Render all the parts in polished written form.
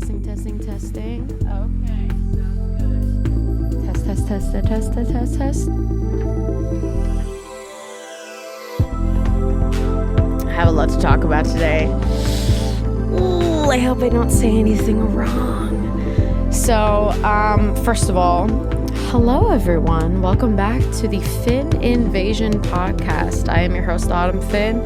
testing. Okay, sounds good. Test. I have a lot to talk about today. Ooh, I hope I don't say anything wrong. So, first of all, hello everyone. Welcome back to the Finn Invasion podcast. I am your host, Autumn Finn,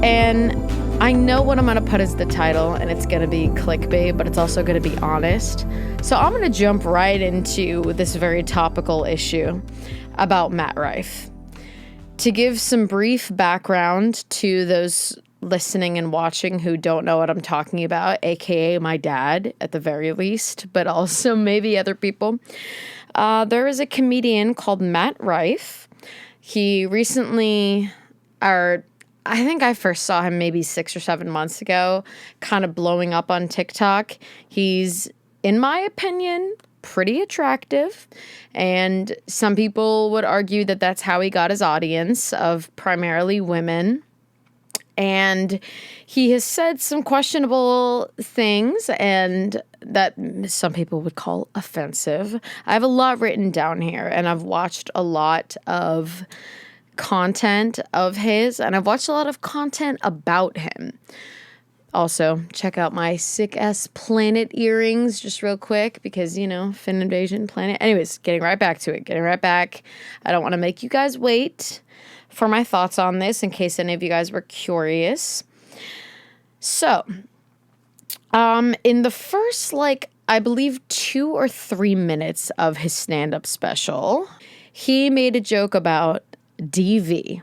and I know what I'm going to put as the title, and it's going to be clickbait, but it's also going to be honest. So I'm going to jump right into this very topical issue about Matt Rife. To give some brief background to those listening and watching who don't know what I'm talking about, aka my dad at the very least, but also maybe other people, there is a comedian called Matt Rife. He recently, I think I first saw him maybe 6 or 7 months ago, kind of blowing up on TikTok. He's, in my opinion, pretty attractive, and some people would argue that that's how he got his audience of primarily women. And he has said some questionable things and that some people would call offensive. I have a lot written down here, and I've watched a lot of content of his, and I've watched a lot of content about him. Also, check out my sick-ass planet earrings just real quick because, you know, Finn Invasion planet. Anyways, getting right back to it. I don't want to make you guys wait for my thoughts on this in case any of you guys were curious. So, in the first, I believe 2 or 3 minutes of his stand-up special, he made a joke about DV.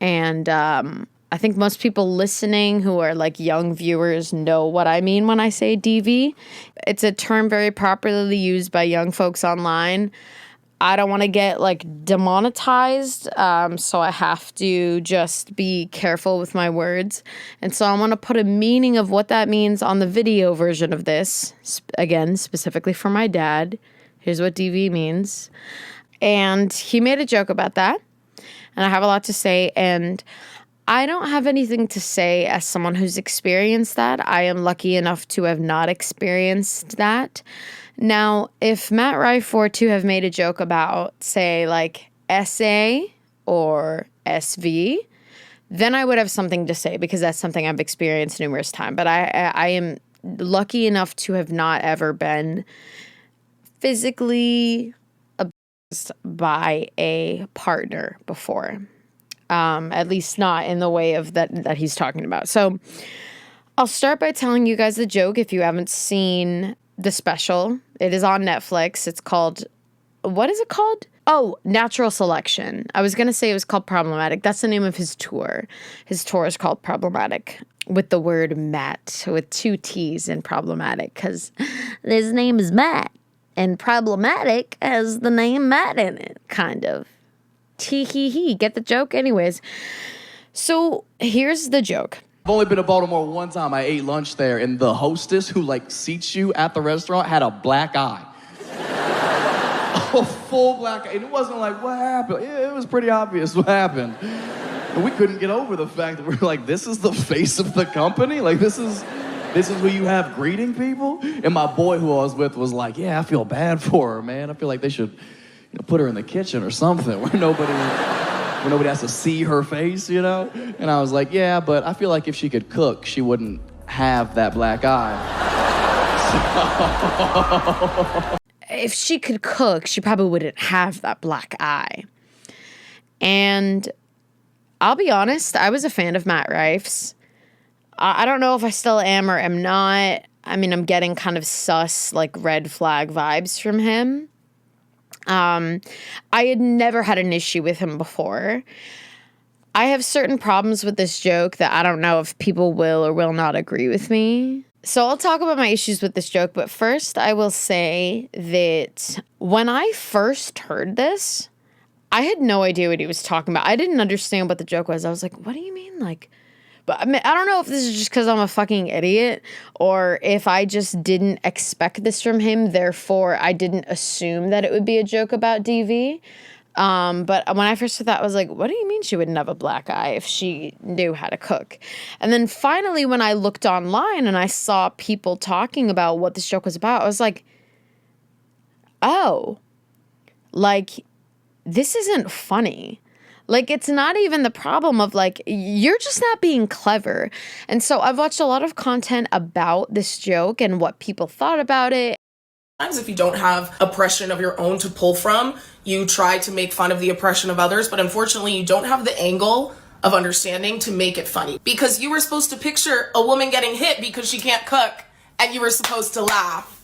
And I think most people listening who are young viewers know what I mean when I say DV. It's a term very popularly used by young folks online. I don't want to get demonetized, so I have to just be careful with my words. And so I want to put a meaning of what that means on the video version of this. Again, specifically for my dad. Here's what DV means. And he made a joke about that. And I have a lot to say, and I don't have anything to say as someone who's experienced that. I am lucky enough to have not experienced that. Now, if Matt Rife were to have made a joke about, say, SA or SV, then I would have something to say because that's something I've experienced numerous times. But I am lucky enough to have not ever been physically by a partner before, at least not in the way of that he's talking about. So I'll start by telling you guys the joke if you haven't seen the special. It is on Netflix. It's called, what is it called? Oh, Natural Selection. I was going to say it was called Problematic. That's the name of his tour. His tour is called Problematic, with the word Matt, with 2 T's in Problematic, because his name is Matt. And Problematic has the name Matt in it, kind of. Tee-hee-hee. Get the joke? Anyways. So, here's the joke. I've only been to Baltimore one time. I ate lunch there, and the hostess who, seats you at the restaurant had a black eye. A full black eye. And it wasn't what happened? It was pretty obvious what happened. And we couldn't get over the fact that we're this is the face of the company? This is who you have greeting people? And my boy who I was with was yeah, I feel bad for her, man. I feel like they should put her in the kitchen or something where nobody has to see her face, And I was yeah, but I feel like if she could cook, she wouldn't have that black eye. So. If she could cook, she probably wouldn't have that black eye. And I'll be honest, I was a fan of Matt Rife's. I don't know if I still am or am not. I mean, I'm getting kind of sus, red flag vibes from him. I had never had an issue with him before. I have certain problems with this joke that I don't know if people will or will not agree with me. So I'll talk about my issues with this joke, but first I will say that when I first heard this, I had no idea what he was talking about. I didn't understand what the joke was. I was what do you mean? But I mean, I don't know if this is just because I'm a fucking idiot or if I just didn't expect this from him. Therefore, I didn't assume that it would be a joke about DV. But when I first heard that, I was like, what do you mean she wouldn't have a black eye if she knew how to cook? And then finally, when I looked online and I saw people talking about what this joke was about, I was like, oh, like, this isn't funny. Like, it's not even the problem of, like, you're just not being clever. And so I've watched a lot of content about this joke and what people thought about it. Sometimes if you don't have oppression of your own to pull from, you try to make fun of the oppression of others, but unfortunately you don't have the angle of understanding to make it funny. Because you were supposed to picture a woman getting hit because she can't cook, and you were supposed to laugh.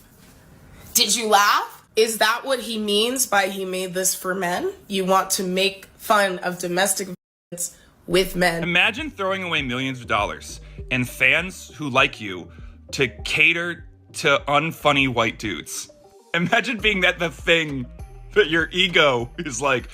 Did you laugh? Is that what he means by he made this for men? You want to make fun of domestic violence with men. Imagine throwing away millions of dollars and fans who like you to cater to unfunny white dudes. Imagine being the thing that your ego is like,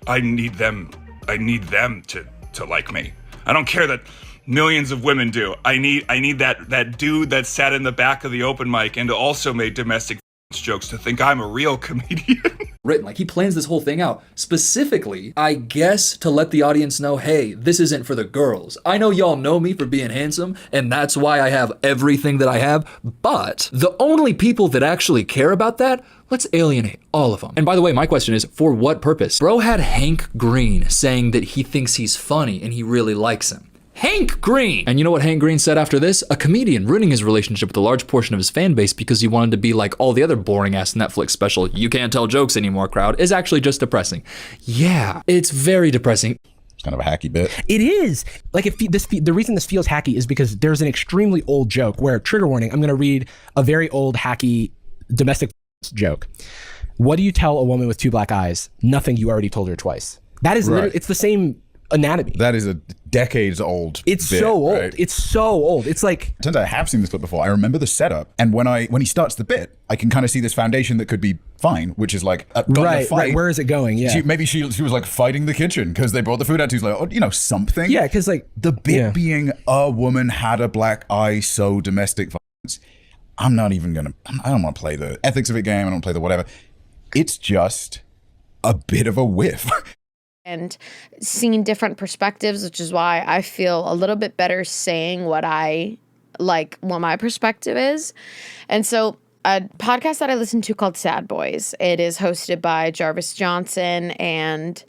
I need them to like me. I don't care that millions of women do. I need that dude that sat in the back of the open mic and also made domestic jokes to think I'm a real comedian. Written, like he plans this whole thing out specifically, I guess, to let the audience know, hey, this isn't for the girls. I know y'all know me for being handsome, and that's why I have everything that I have, but the only people that actually care about that, let's alienate all of them. And by the way, my question is, for what purpose? Bro had Hank Green saying that he thinks he's funny and he really likes him. Hank Green! And you know what Hank Green said after this? A comedian ruining his relationship with a large portion of his fan base because he wanted to be like all the other boring ass Netflix special you can't tell jokes anymore crowd is actually just depressing. Yeah, it's very depressing. It's kind of a hacky bit. It is. Like, the reason this feels hacky is because there's an extremely old joke where, trigger warning, I'm gonna read a very old hacky domestic joke. What do you tell a woman with two black eyes? Nothing, you already told her twice. That is literally, it's the same anatomy. That is a decades old It's bit, so old. right? It's so old. It's like... Turns out I have seen this clip before. I remember the setup. And when he starts the bit, I can kind of see this foundation that could be fine, which is like, got in a fight. Right. Where is it going? Yeah. Maybe she was like fighting the kitchen because they brought the food out. She's like, oh, something. Yeah, because like... The bit being a woman had a black eye, so domestic violence. I'm not even going to... I don't want to play the ethics of it game. I don't play the whatever. It's just a bit of a whiff. And seeing different perspectives, which is why I feel a little bit better saying what my perspective is. And so a podcast that I listen to called Sad Boys, it is hosted by Jarvis Johnson, and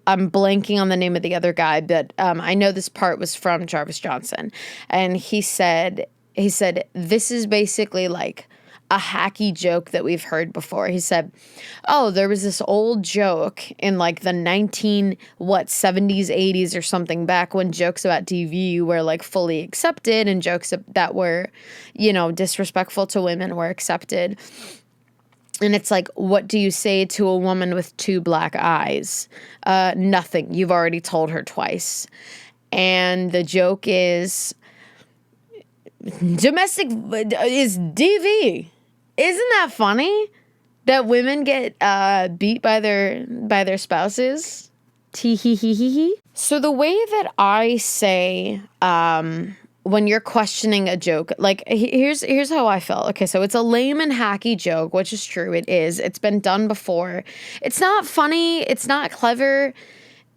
I'm blanking on the name of the other guy, but I know this part was from Jarvis Johnson. And he said, this is basically like a hacky joke that we've heard before. He said, oh, there was this old joke in like the 70s, 80s or something, back when jokes about DV were like fully accepted and jokes that were, disrespectful to women were accepted. And it's like, what do you say to a woman with two black eyes? Nothing. You've already told her twice. And the joke is, domestic is DV. Isn't that funny that women get beat by their spouses? Tee hee hee hee hee. So the way that I say when you're questioning a joke, like here's how I felt. Okay, so it's a lame and hacky joke, which is true. It is. It's been done before. It's not funny. It's not clever.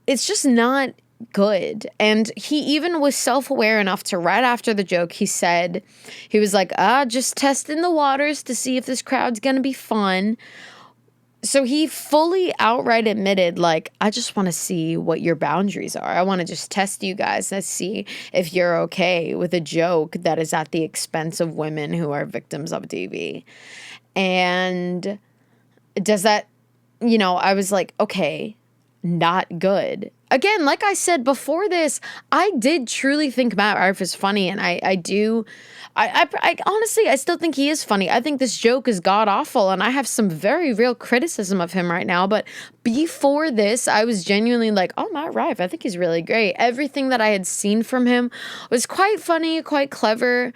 It's just not good. And he even was self-aware enough to, right after the joke, he was like, just testing the waters to see if this crowd's gonna be fun. So he fully outright admitted, like, I just want to see what your boundaries are. I want to just test you guys to see if you're okay with a joke that is at the expense of women who are victims of DV. And does that, I was like, okay, not good. Again, like I said before this, I did truly think Matt Rife is funny, and I honestly, I still think he is funny. I think this joke is god-awful, and I have some very real criticism of him right now, but before this, I was genuinely like, oh, Matt Rife, I think he's really great. Everything that I had seen from him was quite funny, quite clever.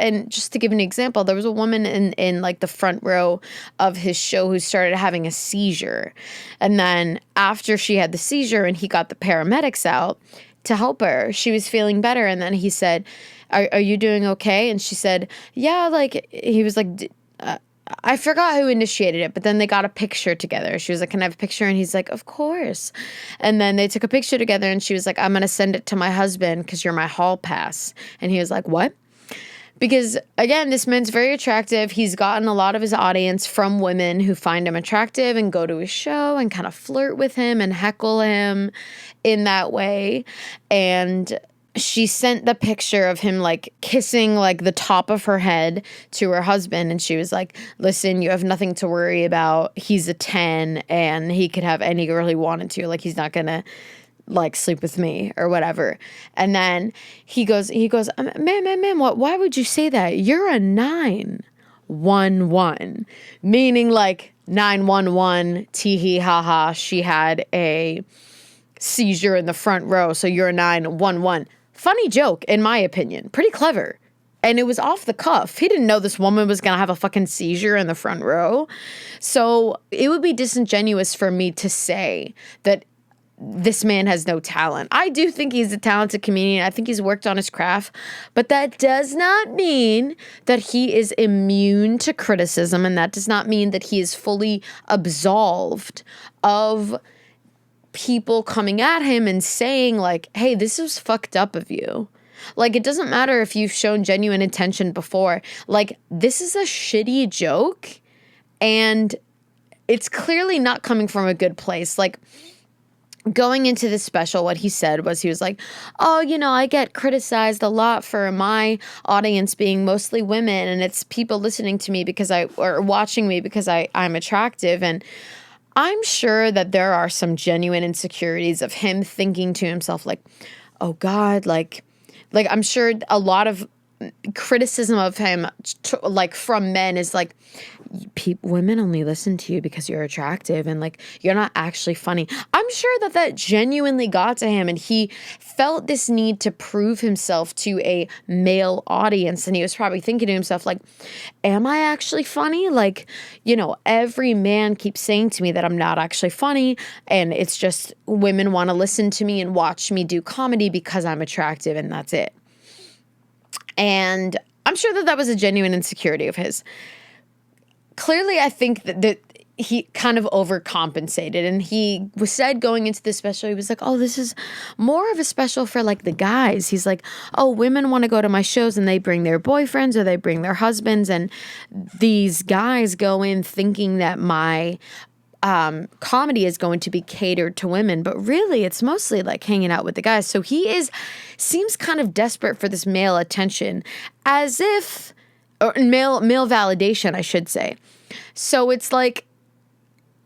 And just to give an example, there was a woman in like the front row of his show who started having a seizure. And then after she had the seizure and he got the paramedics out to help her, she was feeling better. And then he said, are you doing okay? And she said, yeah, like, he was like, I forgot who initiated it, but then they got a picture together. She was like, can I have a picture? And he's like, of course. And then they took a picture together and she was like, I'm going to send it to my husband because you're my hall pass. And he was like, what? Because, again, this man's very attractive. He's gotten a lot of his audience from women who find him attractive and go to his show and kind of flirt with him and heckle him in that way. And she sent the picture of him, like, kissing, like, the top of her head to her husband. And she was like, listen, you have nothing to worry about. He's a 10 and he could have any girl he wanted to. Like, he's not going to like sleep with me or whatever. And then he goes, ma'am, why would you say that? You're a 911, meaning like 911, tee hee ha ha, she had a seizure in the front row, so you're a 911. Funny joke, in my opinion. Pretty clever. And it was off the cuff. He didn't know this woman was going to have a fucking seizure in the front row. So it would be disingenuous for me to say that this man has no talent. I do think he's a talented comedian. I think he's worked on his craft, but that does not mean that he is immune to criticism, and that does not mean that he is fully absolved of people coming at him and saying like, hey, this was fucked up of you. Like, it doesn't matter if you've shown genuine intention before. Like, this is a shitty joke, and it's clearly not coming from a good place. Like, going into this special, what he said was, he was like, oh, you know, I get criticized a lot for my audience being mostly women, and it's people listening to me because or watching me because I'm attractive. And I'm sure that there are some genuine insecurities of him thinking to himself like, oh God, like I'm sure a lot of criticism of him like from men is like, women only listen to you because you're attractive and like you're not actually funny. I'm sure that genuinely got to him, and he felt this need to prove himself to a male audience, and he was probably thinking to himself like, am I actually funny? Like, you know, every man keeps saying to me that I'm not actually funny, and it's just women want to listen to me and watch me do comedy because I'm attractive, and that's it. And I'm sure that was a genuine insecurity of his. Clearly, I think that he kind of overcompensated, and he said going into this special, he was like, oh, this is more of a special for like the guys. He's like, oh, women want to go to my shows and they bring their boyfriends or they bring their husbands, and these guys go in thinking that my comedy is going to be catered to women, but really it's mostly like hanging out with the guys. So he seems kind of desperate for this male attention, as if, or male validation, I should say. So it's like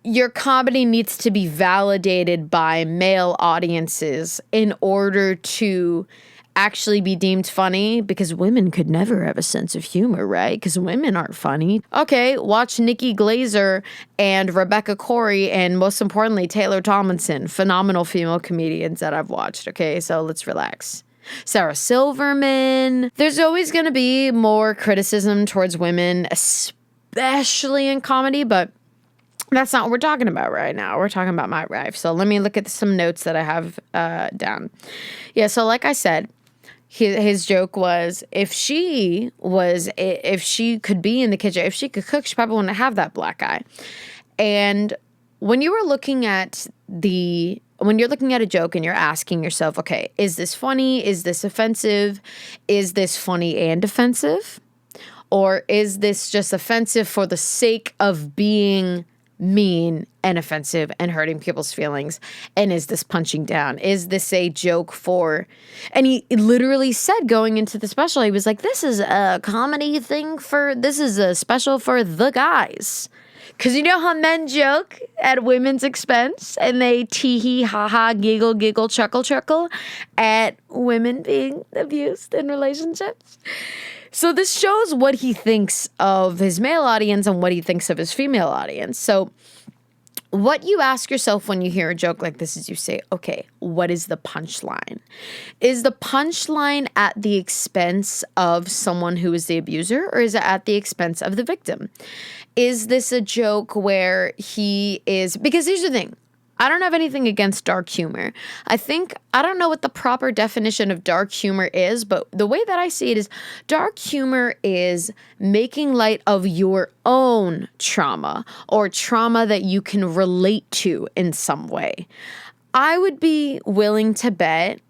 your comedy needs to be validated by male audiences in order to actually be deemed funny, because women could never have a sense of humor, right? Because women aren't funny. Okay, watch Nikki Glaser and Rebecca Corey, and most importantly, Taylor Tomlinson, phenomenal female comedians that I've watched. Okay, so let's relax. Sarah Silverman. There's always going to be more criticism towards women, especially in comedy, but that's not what we're talking about right now. We're talking about my Rife. So let me look at some notes that I have down. Yeah, so like I said, his joke was, if she could be in the kitchen, if she could cook, she probably wouldn't have that black eye. And when you're looking at a joke and you're asking yourself, okay, is this funny? Is this offensive? Is this funny and offensive? Or is this just offensive for the sake of being mean and offensive and hurting people's feelings? And is this punching down? Is this a joke for... And he literally said going into the special, he was like, this is a comedy thing this is a special for the guys. Because you know how men joke at women's expense and they tee-hee, ha-ha, giggle, chuckle at women being abused in relationships? So this shows what he thinks of his male audience and what he thinks of his female audience. So what you ask yourself when you hear a joke like this is you say, okay, what is the punchline? Is the punchline at the expense of someone who is the abuser, or is it at the expense of the victim? Is this a joke where he is... Because here's the thing. I don't have anything against dark humor. I don't know what the proper definition of dark humor is, but the way that I see it is dark humor is making light of your own trauma or trauma that you can relate to in some way. I would be willing to bet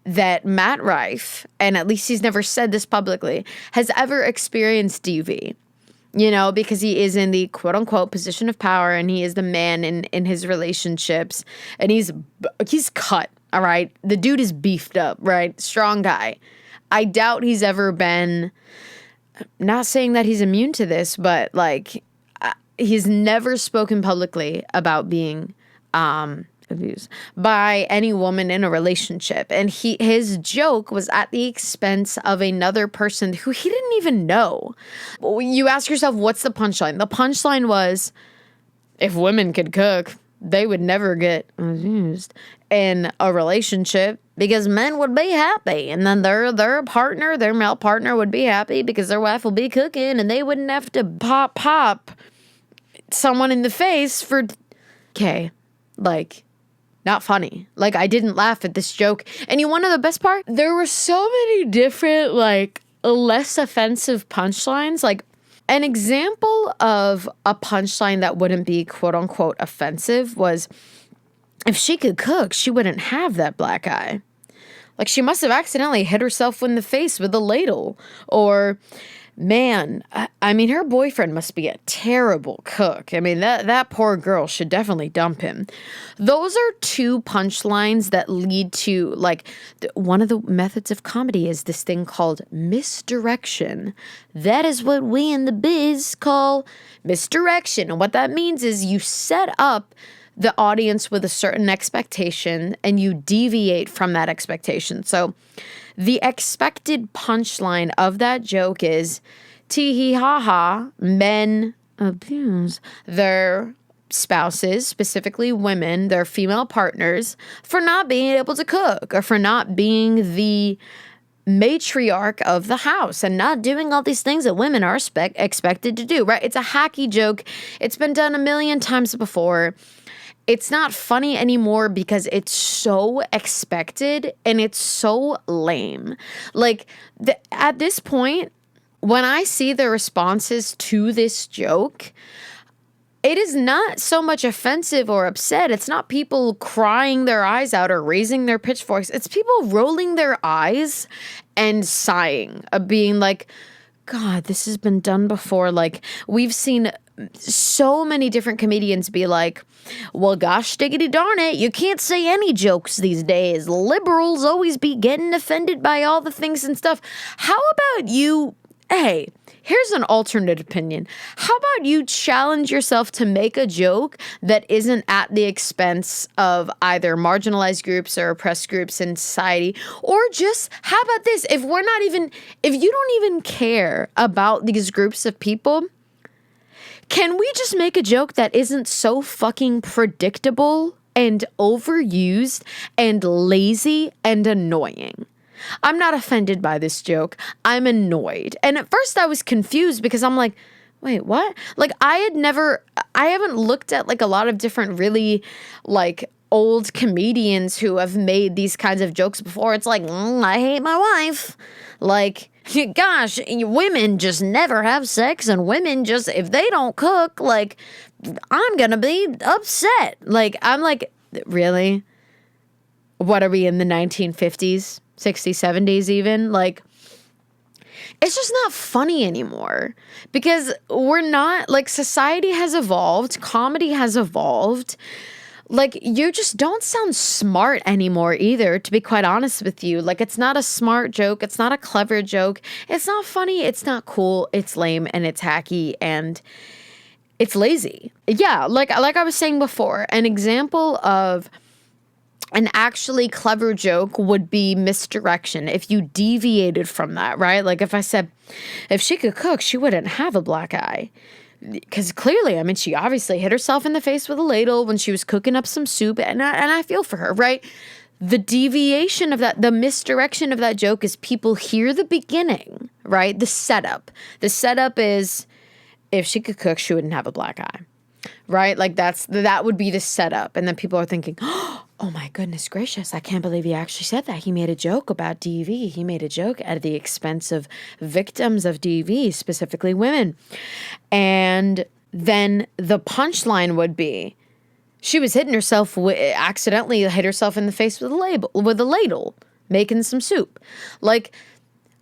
that Matt Rife, and at least he's never said this publicly, has ever experienced DV. You know, because he is in the quote unquote position of power and he is the man in his relationships and he's cut. All right. The dude is beefed up, right? Strong guy. I doubt he's ever been, not saying that he's immune to this, but like he's never spoken publicly about being, abused by any woman in a relationship. And his joke was at the expense of another person who he didn't even know. You ask yourself, what's the punchline? The punchline was, if women could cook, they would never get abused in a relationship because men would be happy. And then their male partner would be happy because their wife will be cooking and they wouldn't have to pop someone in the face for, okay, like, not funny. Like, I didn't laugh at this joke. And you want to know the best part? There were so many different, like, less offensive punchlines. Like, an example of a punchline that wouldn't be quote unquote offensive was, if she could cook, she wouldn't have that black eye. Like, she must have accidentally hit herself in the face with a ladle. Or, man, I mean, her boyfriend must be a terrible cook. I mean, that poor girl should definitely dump him. Those are two punchlines that lead to, like, one of the methods of comedy is this thing called misdirection. That is what we in the biz call misdirection. And what that means is you set up the audience with a certain expectation and you deviate from that expectation. So the expected punchline of that joke is tee-hee-ha-ha, men abuse their spouses, specifically women, their female partners, for not being able to cook or for not being the matriarch of the house and not doing all these things that women are expected to do, right? It's a hacky joke. It's been done a million times before. It's not funny anymore because it's so expected and it's so lame. Like, at this point, when I see the responses to this joke, it is not so much offensive or upset. It's not people crying their eyes out or raising their pitchforks. It's people rolling their eyes and sighing, being like, God, this has been done before. Like, we've seen so many different comedians be like, well, gosh, diggity darn it, you can't say any jokes these days. Liberals always be getting offended by all the things and stuff. How about you, hey, here's an alternate opinion. How about you challenge yourself to make a joke that isn't at the expense of either marginalized groups or oppressed groups in society? Or just, how about this? If you don't even care about these groups of people, can we just make a joke that isn't so fucking predictable and overused and lazy and annoying? I'm not offended by this joke. I'm annoyed. And at first I was confused because I'm like, wait, what? Like, I haven't looked at like a lot of different really like old comedians who have made these kinds of jokes before. It's like, I hate my wife. Like, gosh, women just never have sex and women just, if they don't cook, like, I'm gonna be upset. Like, I'm like, really? What are we in the 1950s, 60s, 70s even? Like, it's just not funny anymore because we're not, like, society has evolved, comedy has evolved. Like, you just don't sound smart anymore either, to be quite honest with you. Like, it's not a smart joke. It's not a clever joke. It's not funny. It's not cool. It's lame and it's hacky and it's lazy. Yeah, like I was saying before, an example of an actually clever joke would be misdirection. If you deviated from that, right? Like if I said, if she could cook, she wouldn't have a black eye. Because clearly, I mean, she obviously hit herself in the face with a ladle when she was cooking up some soup, and I feel for her, right? The deviation of that, the misdirection of that joke is people hear the beginning, right? The setup. The setup is, if she could cook, she wouldn't have a black eye. right? Like that would be the setup. And then people are thinking, oh my goodness gracious, I can't believe he actually said that. He made a joke about DV. He made a joke at the expense of victims of DV, specifically women. And then the punchline would be, she was hitting herself, accidentally hit herself in the face with a ladle, making some soup. Like,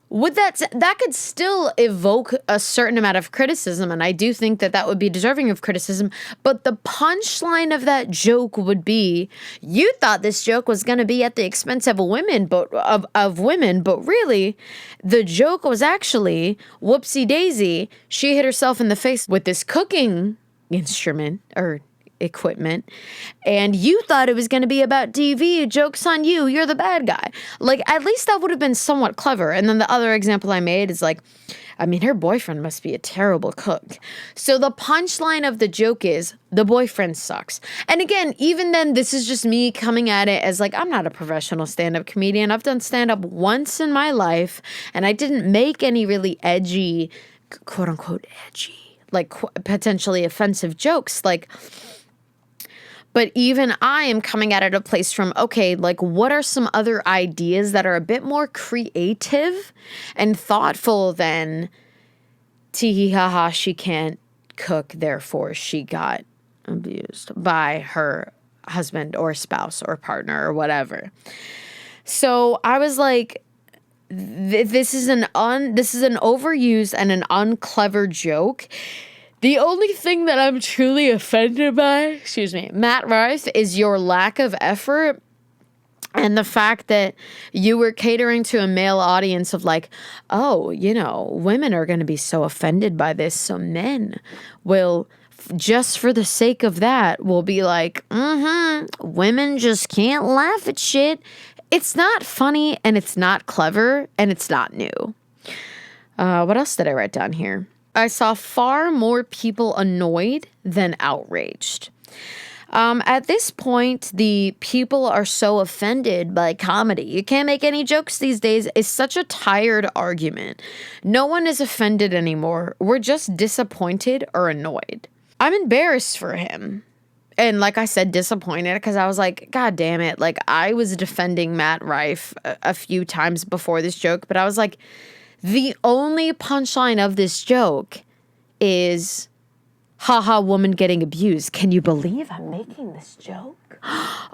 would that could still evoke a certain amount of criticism, and I do think that would be deserving of criticism, but the punchline of that joke would be, you thought this joke was going to be at the expense of women, but really the joke was actually, whoopsie daisy, she hit herself in the face with this cooking instrument or equipment, and you thought it was going to be about DV. Joke's on you. You're the bad guy. Like, at least that would have been somewhat clever. And then the other example I made is like, I mean, her boyfriend must be a terrible cook. So the punchline of the joke is, the boyfriend sucks. And again, even then, this is just me coming at it as like, I'm not a professional stand-up comedian. I've done stand-up once in my life, and I didn't make any really edgy, quote unquote edgy, like potentially offensive jokes. Like, but even I am coming at it a place from, okay, like, what are some other ideas that are a bit more creative and thoughtful than tee ha ha, she can't cook, therefore she got abused by her husband or spouse or partner or whatever. So I was like, this is an overused and an unclever joke. The only thing that I'm truly offended by, Matt Rife, is your lack of effort and the fact that you were catering to a male audience of like, oh, women are going to be so offended by this, so men will, just for the sake of that, will be like, women just can't laugh at shit. It's not funny, and it's not clever, and it's not new. What else did I write down here? I saw far more people annoyed than outraged. At this point, the people are so offended by comedy. You can't make any jokes these days. It's such a tired argument. No one is offended anymore. We're just disappointed or annoyed. I'm embarrassed for him. And like I said, disappointed, because I was like, God damn it. Like, I was defending Matt Rife a few times before this joke, but I was like, the only punchline of this joke is, haha, woman getting abused. Can you believe I'm making this joke?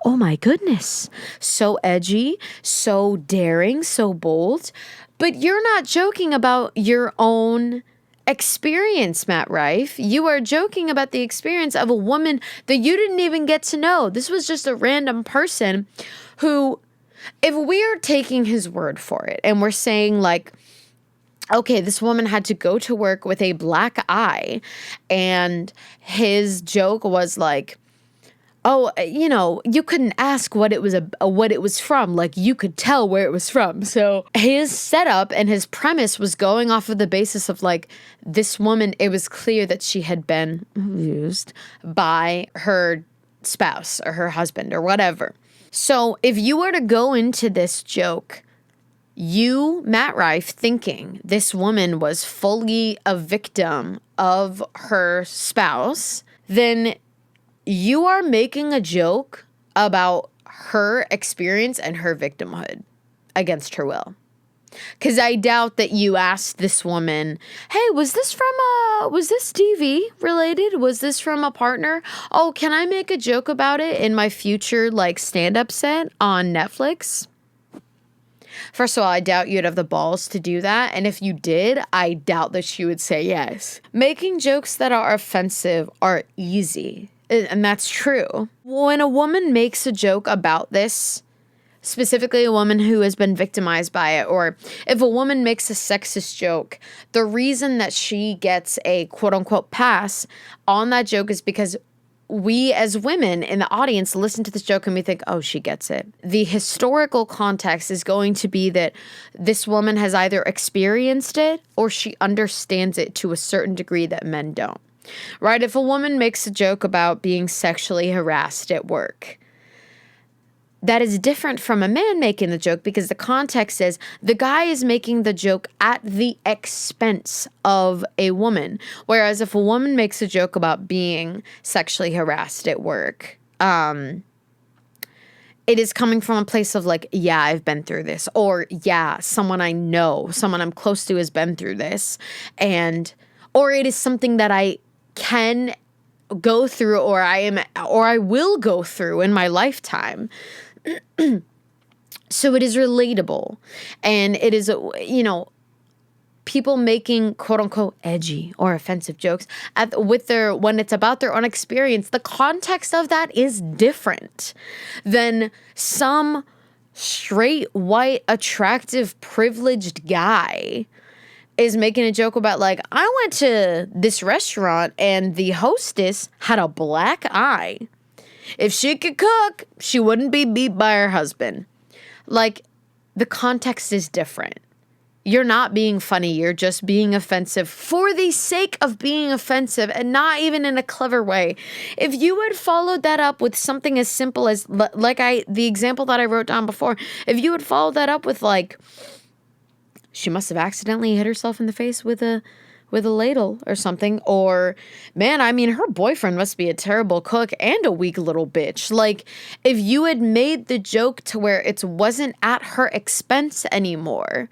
Oh my goodness. So edgy, so daring, so bold. But you're not joking about your own experience, Matt Rife. You are joking about the experience of a woman that you didn't even get to know. This was just a random person who, if we are taking his word for it and we're saying like, okay, this woman had to go to work with a black eye, and his joke was like, oh, you couldn't ask what it was from. Like, you could tell where it was from. So his setup and his premise was going off of the basis of like, this woman, it was clear that she had been abused by her spouse or her husband or whatever. So if you were to go into this joke, you, Matt Rife, thinking this woman was fully a victim of her spouse, then you are making a joke about her experience and her victimhood against her will. Because I doubt that you asked this woman, hey, was this DV related? Was this from a partner? Oh, can I make a joke about it in my future, like, stand-up set on Netflix? First of all, I doubt you'd have the balls to do that. And if you did, I doubt that she would say yes. Making jokes that are offensive are easy. And that's true. When a woman makes a joke about this, specifically a woman who has been victimized by it, or if a woman makes a sexist joke, the reason that she gets a quote unquote pass on that joke is because we as women in the audience listen to this joke and we think, oh, she gets it. The historical context is going to be that this woman has either experienced it or she understands it to a certain degree that men don't. Right? If a woman makes a joke about being sexually harassed at work, that is different from a man making the joke, because the context is the guy is making the joke at the expense of a woman. Whereas if a woman makes a joke about being sexually harassed at work, it is coming from a place of like, yeah, I've been through this, or yeah, someone I know, someone I'm close to has been through this, or it is something that I can go through, or I will go through in my lifetime. So it is relatable, and it is, people making quote unquote edgy or offensive jokes when it's about their own experience. The context of that is different than some straight white attractive privileged guy is making a joke about like, I went to this restaurant and the hostess had a black eye. If she could cook, she wouldn't be beat by her husband. Like, the context is different. You're not being funny. You're just being offensive for the sake of being offensive, and not even in a clever way. If you had followed that up with something as simple as, the example that I wrote down before, if you had followed that up with like, she must have accidentally hit herself in the face with a ladle or something, or man, I mean, her boyfriend must be a terrible cook and a weak little bitch. Like, if you had made the joke to where it wasn't at her expense anymore,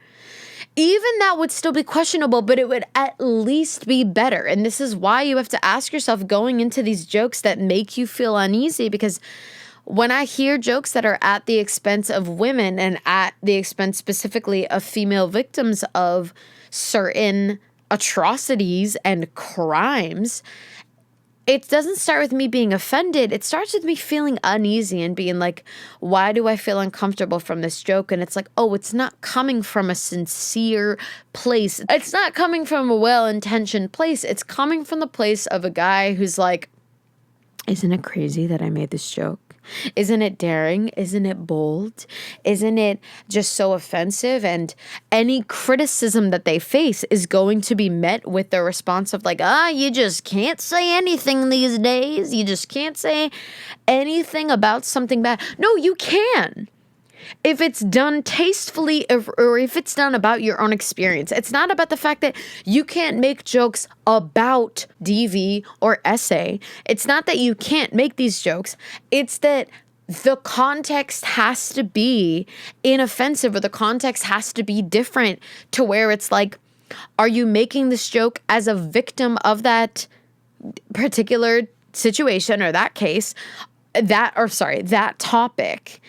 even that would still be questionable, but it would at least be better. And this is why you have to ask yourself going into these jokes that make you feel uneasy, because when I hear jokes that are at the expense of women and at the expense specifically of female victims of certain atrocities and crimes, it doesn't start with me being offended. It starts with me feeling uneasy and being like, why do I feel uncomfortable from this joke? And it's like, oh, it's not coming from a sincere place. It's not coming from a well-intentioned place. It's coming from the place of a guy who's like, isn't it crazy that I made this joke? Isn't it daring? Isn't it bold? Isn't it just so offensive? And any criticism that they face is going to be met with the response of like, you just can't say anything these days. You just can't say anything about something bad. No, you can. If it's done tastefully, or if it's done about your own experience. It's not about the fact that you can't make jokes about DV or SA. It's not that you can't make these jokes. It's that the context has to be inoffensive, or the context has to be different, to where it's like, are you making this joke as a victim of that particular situation or that case, that topic?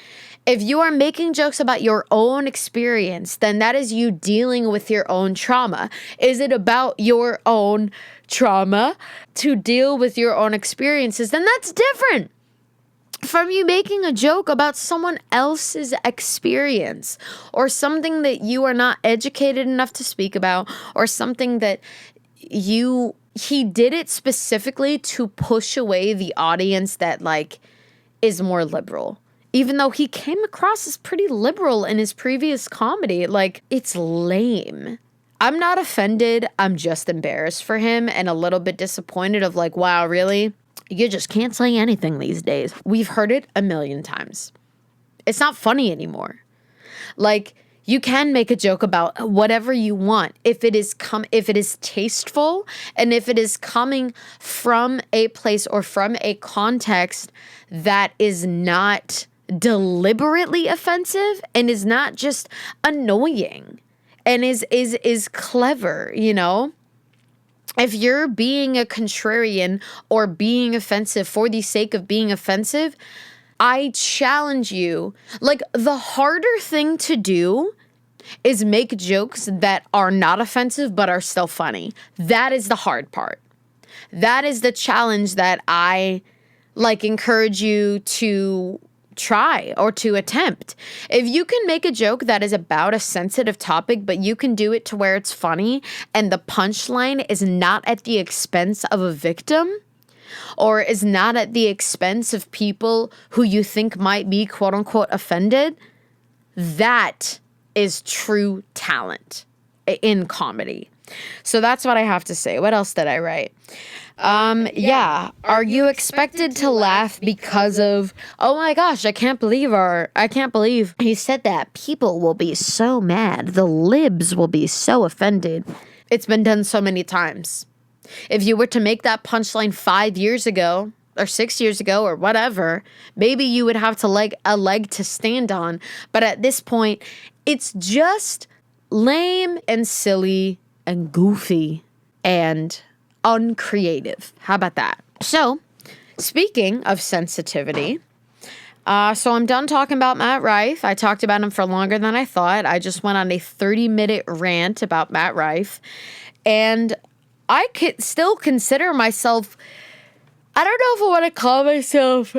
If you are making jokes about your own experience, then that is you dealing with your own trauma. Is it about your own trauma to deal with your own experiences? Then that's different from you making a joke about someone else's experience, or something that you are not educated enough to speak about, or something that he did it specifically to push away the audience that like is more liberal. Even though he came across as pretty liberal in his previous comedy, like, it's lame. I'm not offended. I'm just embarrassed for him and a little bit disappointed of like, wow, really? You just can't say anything these days. We've heard it a million times. It's not funny anymore. Like, you can make a joke about whatever you want if it is tasteful, and if it is coming from a place or from a context that is not deliberately offensive and is not just annoying and is clever, you know? If you're being a contrarian or being offensive for the sake of being offensive, I challenge you. Like, the harder thing to do is make jokes that are not offensive but are still funny. That is the hard part. That is the challenge that I encourage you to try or to attempt. If you can make a joke that is about a sensitive topic, but you can do it to where it's funny and the punchline is not at the expense of a victim, or is not at the expense of people who you think might be quote unquote offended, that is true talent. in comedy. So that's what I have to say. What else did I write? Yeah. Are you expected to laugh because of, oh my gosh, I can't believe he said that. People will be so mad. The libs will be so offended. It's been done so many times. If you were to make that punchline 5 years ago or 6 years ago or whatever, maybe you would have to a leg to stand on. But at this point, it's just lame and silly and goofy and uncreative. How about that? So, speaking of sensitivity, so I'm done talking about Matt Rife. I talked about him for longer than I thought. I just went on a 30-minute rant about Matt Rife. And I could still consider myself, I don't know if I want to call myself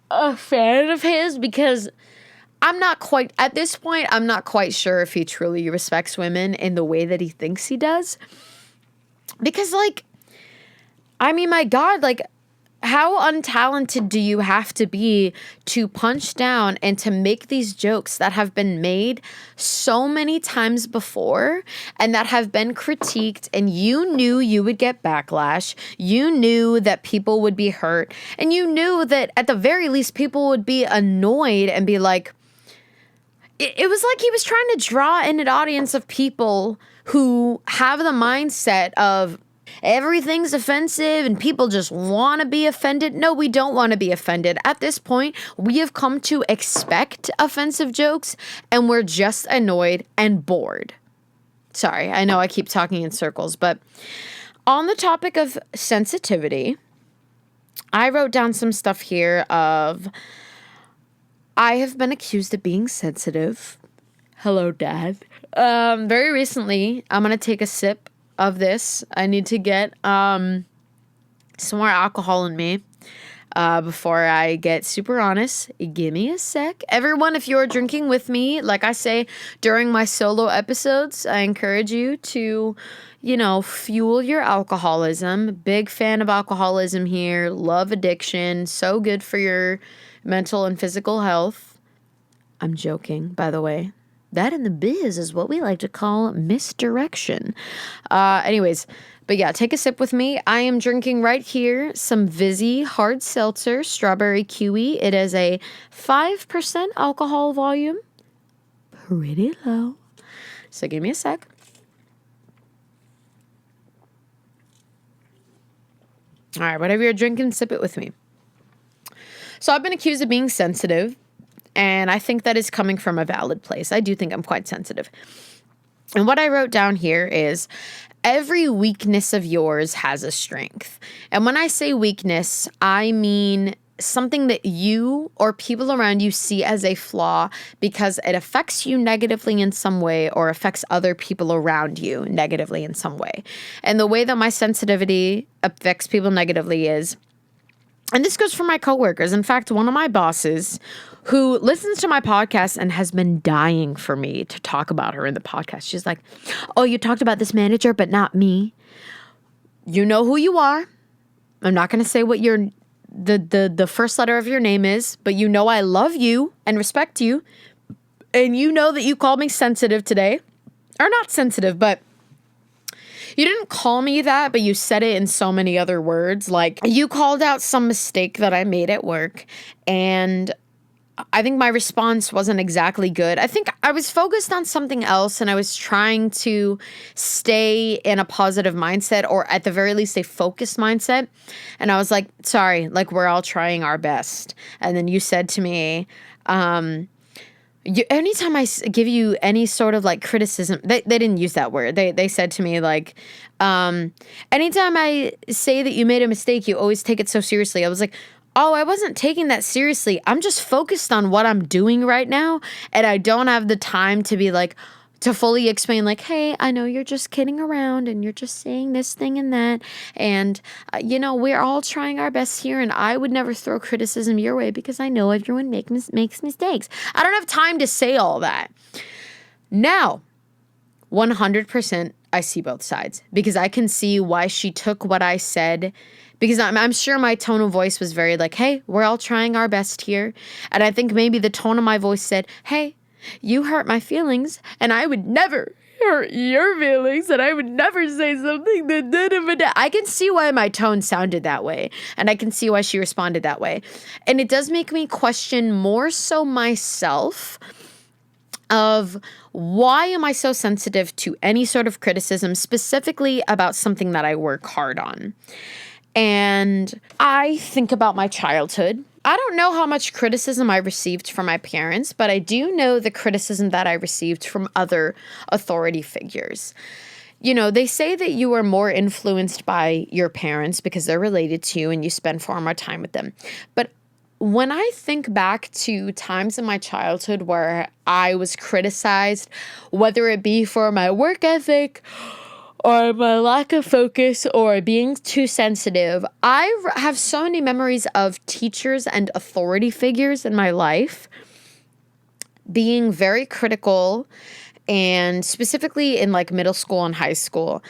a fan of his, because at this point, I'm not quite sure if he truly respects women in the way that he thinks he does. Because, my God, how untalented do you have to be to punch down and to make these jokes that have been made so many times before and that have been critiqued, and you knew you would get backlash, you knew that people would be hurt, and you knew that at the very least people would be annoyed and be like, it was like he was trying to draw in an audience of people who have the mindset of everything's offensive and people just want to be offended. No, we don't want to be offended. At this point, we have come to expect offensive jokes, and we're just annoyed and bored. Sorry, I know I keep talking in circles, but on the topic of sensitivity, I wrote down some stuff here of, I have been accused of being sensitive. Hello, Dad. Very recently, I'm going to take a sip of this. I need to get some more alcohol in me before I get super honest. Give me a sec. Everyone, if you're drinking with me, like I say during my solo episodes, I encourage you to, fuel your alcoholism. Big fan of alcoholism here. Love addiction. So good for your mental and physical health. I'm joking, by the way. That in the biz is what we like to call misdirection. Anyways, but yeah, take a sip with me. I am drinking right here some Vizzy Hard Seltzer Strawberry Kiwi. It is a 5% alcohol volume. Pretty low. So give me a sec. All right, whatever you're drinking, sip it with me. So I've been accused of being sensitive, and I think that is coming from a valid place. I do think I'm quite sensitive. And what I wrote down here is, every weakness of yours has a strength. And when I say weakness, I mean something that you or people around you see as a flaw because it affects you negatively in some way or affects other people around you negatively in some way. And the way that my sensitivity affects people negatively is, and this goes for my coworkers. In fact, one of my bosses who listens to my podcast and has been dying for me to talk about her in the podcast. She's like, oh, you talked about this manager, but not me. You know who you are. I'm not going to say what the first letter of your name is, but you know I love you and respect you. And you know that you called me sensitive today. Or not sensitive, but you didn't call me that, but you said it in so many other words. Like, you called out some mistake that I made at work, and I think my response wasn't exactly good. I think I was focused on something else, and I was trying to stay in a positive mindset, or at the very least a focused mindset. And I was like, sorry, we're all trying our best. And then you said to me, anytime I give you any sort of criticism, they didn't use that word. They said to me anytime I say that you made a mistake, you always take it so seriously. I was like, oh, I wasn't taking that seriously. I'm just focused on what I'm doing right now. And I don't have the time to be to fully explain, hey, I know you're just kidding around and you're just saying this thing and that. And, we're all trying our best here. And I would never throw criticism your way because I know everyone makes mistakes. I don't have time to say all that. Now, 100% I see both sides because I can see why she took what I said. Because I'm sure my tone of voice was very hey, we're all trying our best here. And I think maybe the tone of my voice said, hey, you hurt my feelings, and I would never hurt your feelings and I would never say something that did. I can see why my tone sounded that way. And I can see why she responded that way. And it does make me question more so myself of why am I so sensitive to any sort of criticism, specifically about something that I work hard on. And I think about my childhood. I don't know how much criticism I received from my parents, but I do know the criticism that I received from other authority figures. You know, they say that you are more influenced by your parents because they're related to you and you spend far more time with them. But when I think back to times in my childhood where I was criticized, whether it be for my work ethic or my lack of focus or being too sensitive, I have so many memories of teachers and authority figures in my life being very critical, and specifically in like middle school and high school,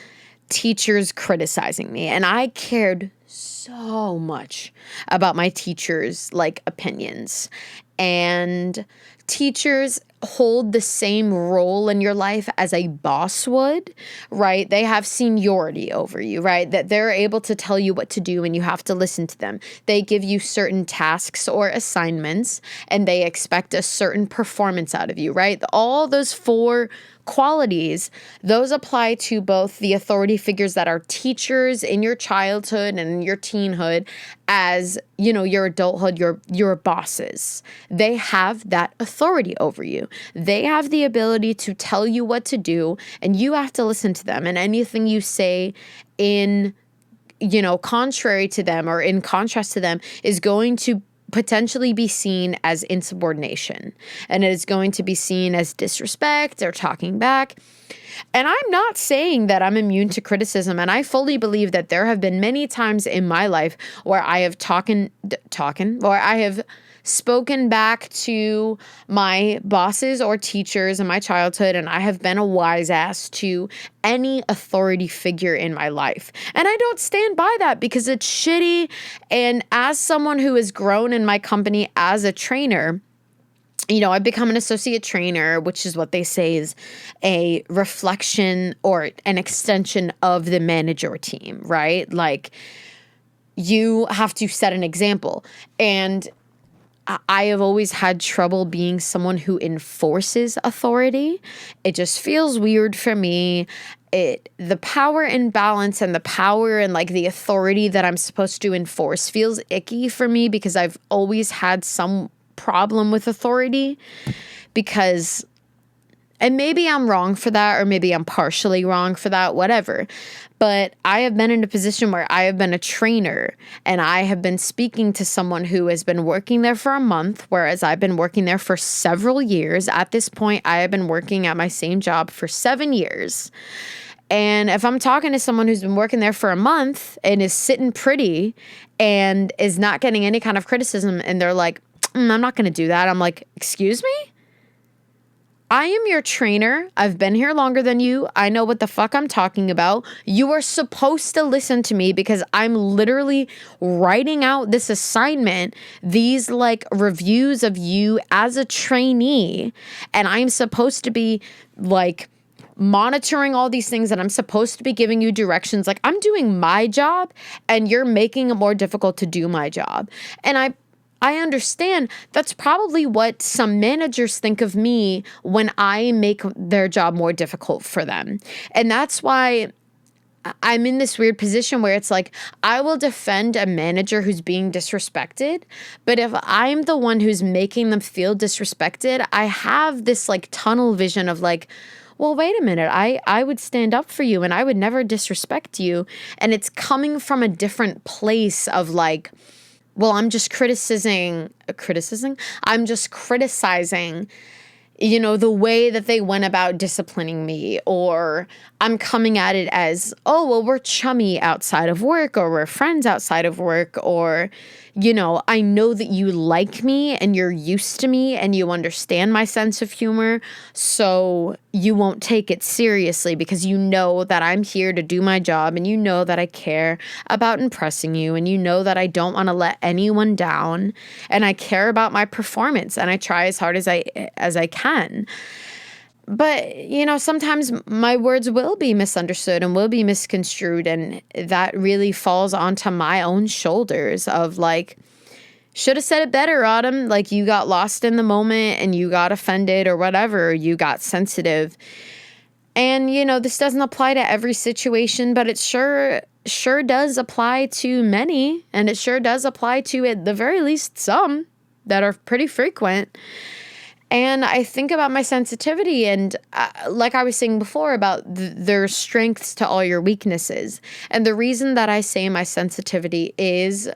teachers criticizing me. And I cared so much about my teachers' like opinions. And teachers hold the same role in your life as a boss would, right? They have seniority over you, right? That they're able to tell you what to do and you have to listen to them. They give you certain tasks or assignments and they expect a certain performance out of you, right? All those 4 qualities, those apply to both the authority figures that are teachers in your childhood and your teenhood, as, you know, your adulthood, your bosses. They have that authority over you. They have the ability to tell you what to do and you have to listen to them. And anything you say in, you know, contrary to them or in contrast to them is going to potentially be seen as insubordination, and it is going to be seen as disrespect or talking back. And I'm not saying that I'm immune to criticism, and I fully believe that there have been many times in my life where I have spoken back to my bosses or teachers in my childhood, and I have been a wise ass to any authority figure in my life. And I don't stand by that because it's shitty. And as someone who has grown in my company as a trainer, you know, I've become an associate trainer, which is what they say is a reflection or an extension of the manager team, right? Like, you have to set an example. And I have always had trouble being someone who enforces authority. It just feels weird for me. The power imbalance and the power and like the authority that I'm supposed to enforce feels icky for me because I've always had some problem with authority because, and maybe I'm wrong for that, or maybe I'm partially wrong for that, whatever. But I have been in a position where I have been a trainer and I have been speaking to someone who has been working there for a month, whereas I've been working there for several years. At this point, I have been working at my same job for 7 years. And if I'm talking to someone who's been working there for a month and is sitting pretty and is not getting any kind of criticism, and they're like, I'm not going to do that. I'm like, excuse me? I am your trainer. I've been here longer than you. I know what the fuck I'm talking about. You are supposed to listen to me because I'm literally writing out this assignment, these like reviews of you as a trainee. And I'm supposed to be like monitoring all these things, and I'm supposed to be giving you directions. Like, I'm doing my job and you're making it more difficult to do my job. And I understand that's probably what some managers think of me when I make their job more difficult for them. And that's why I'm in this weird position where it's like, I will defend a manager who's being disrespected, but if I'm the one who's making them feel disrespected, I have this like tunnel vision of like, well, wait a minute, I would stand up for you and I would never disrespect you. And it's coming from a different place of like, well, I'm just criticizing, I'm just criticizing, you know, the way that they went about disciplining me, or I'm coming at it as, oh, well, we're chummy outside of work, or we're friends outside of work, or, you know, I know that you like me and you're used to me and you understand my sense of humor, so you won't take it seriously because you know that I'm here to do my job and you know that I care about impressing you and you know that I don't want to let anyone down and I care about my performance and I try as hard as I can. But, you know, sometimes my words will be misunderstood and will be misconstrued. And that really falls onto my own shoulders of like, should have said it better, Autumn. Like, you got lost in the moment and you got offended or whatever. You got sensitive. And, you know, this doesn't apply to every situation, but it sure does apply to many. And it sure does apply to, at the very least, some that are pretty frequent. And I think about my sensitivity and like I was saying before about there's strengths to all your weaknesses. And the reason that I say my sensitivity is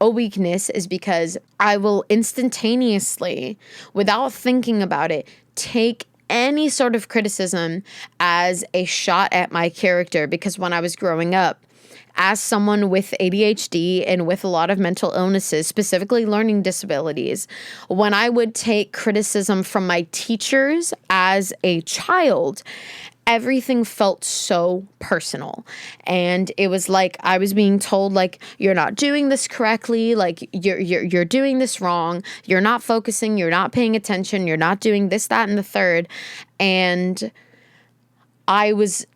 a weakness is because I will instantaneously, without thinking about it, take any sort of criticism as a shot at my character. Because when I was growing up, as someone with ADHD and with a lot of mental illnesses, specifically learning disabilities, when I would take criticism from my teachers as a child, everything felt so personal. And it was like I was being told, like, you're not doing this correctly, like you're doing this wrong, you're not focusing, you're not paying attention, you're not doing this, that, and the third. And I was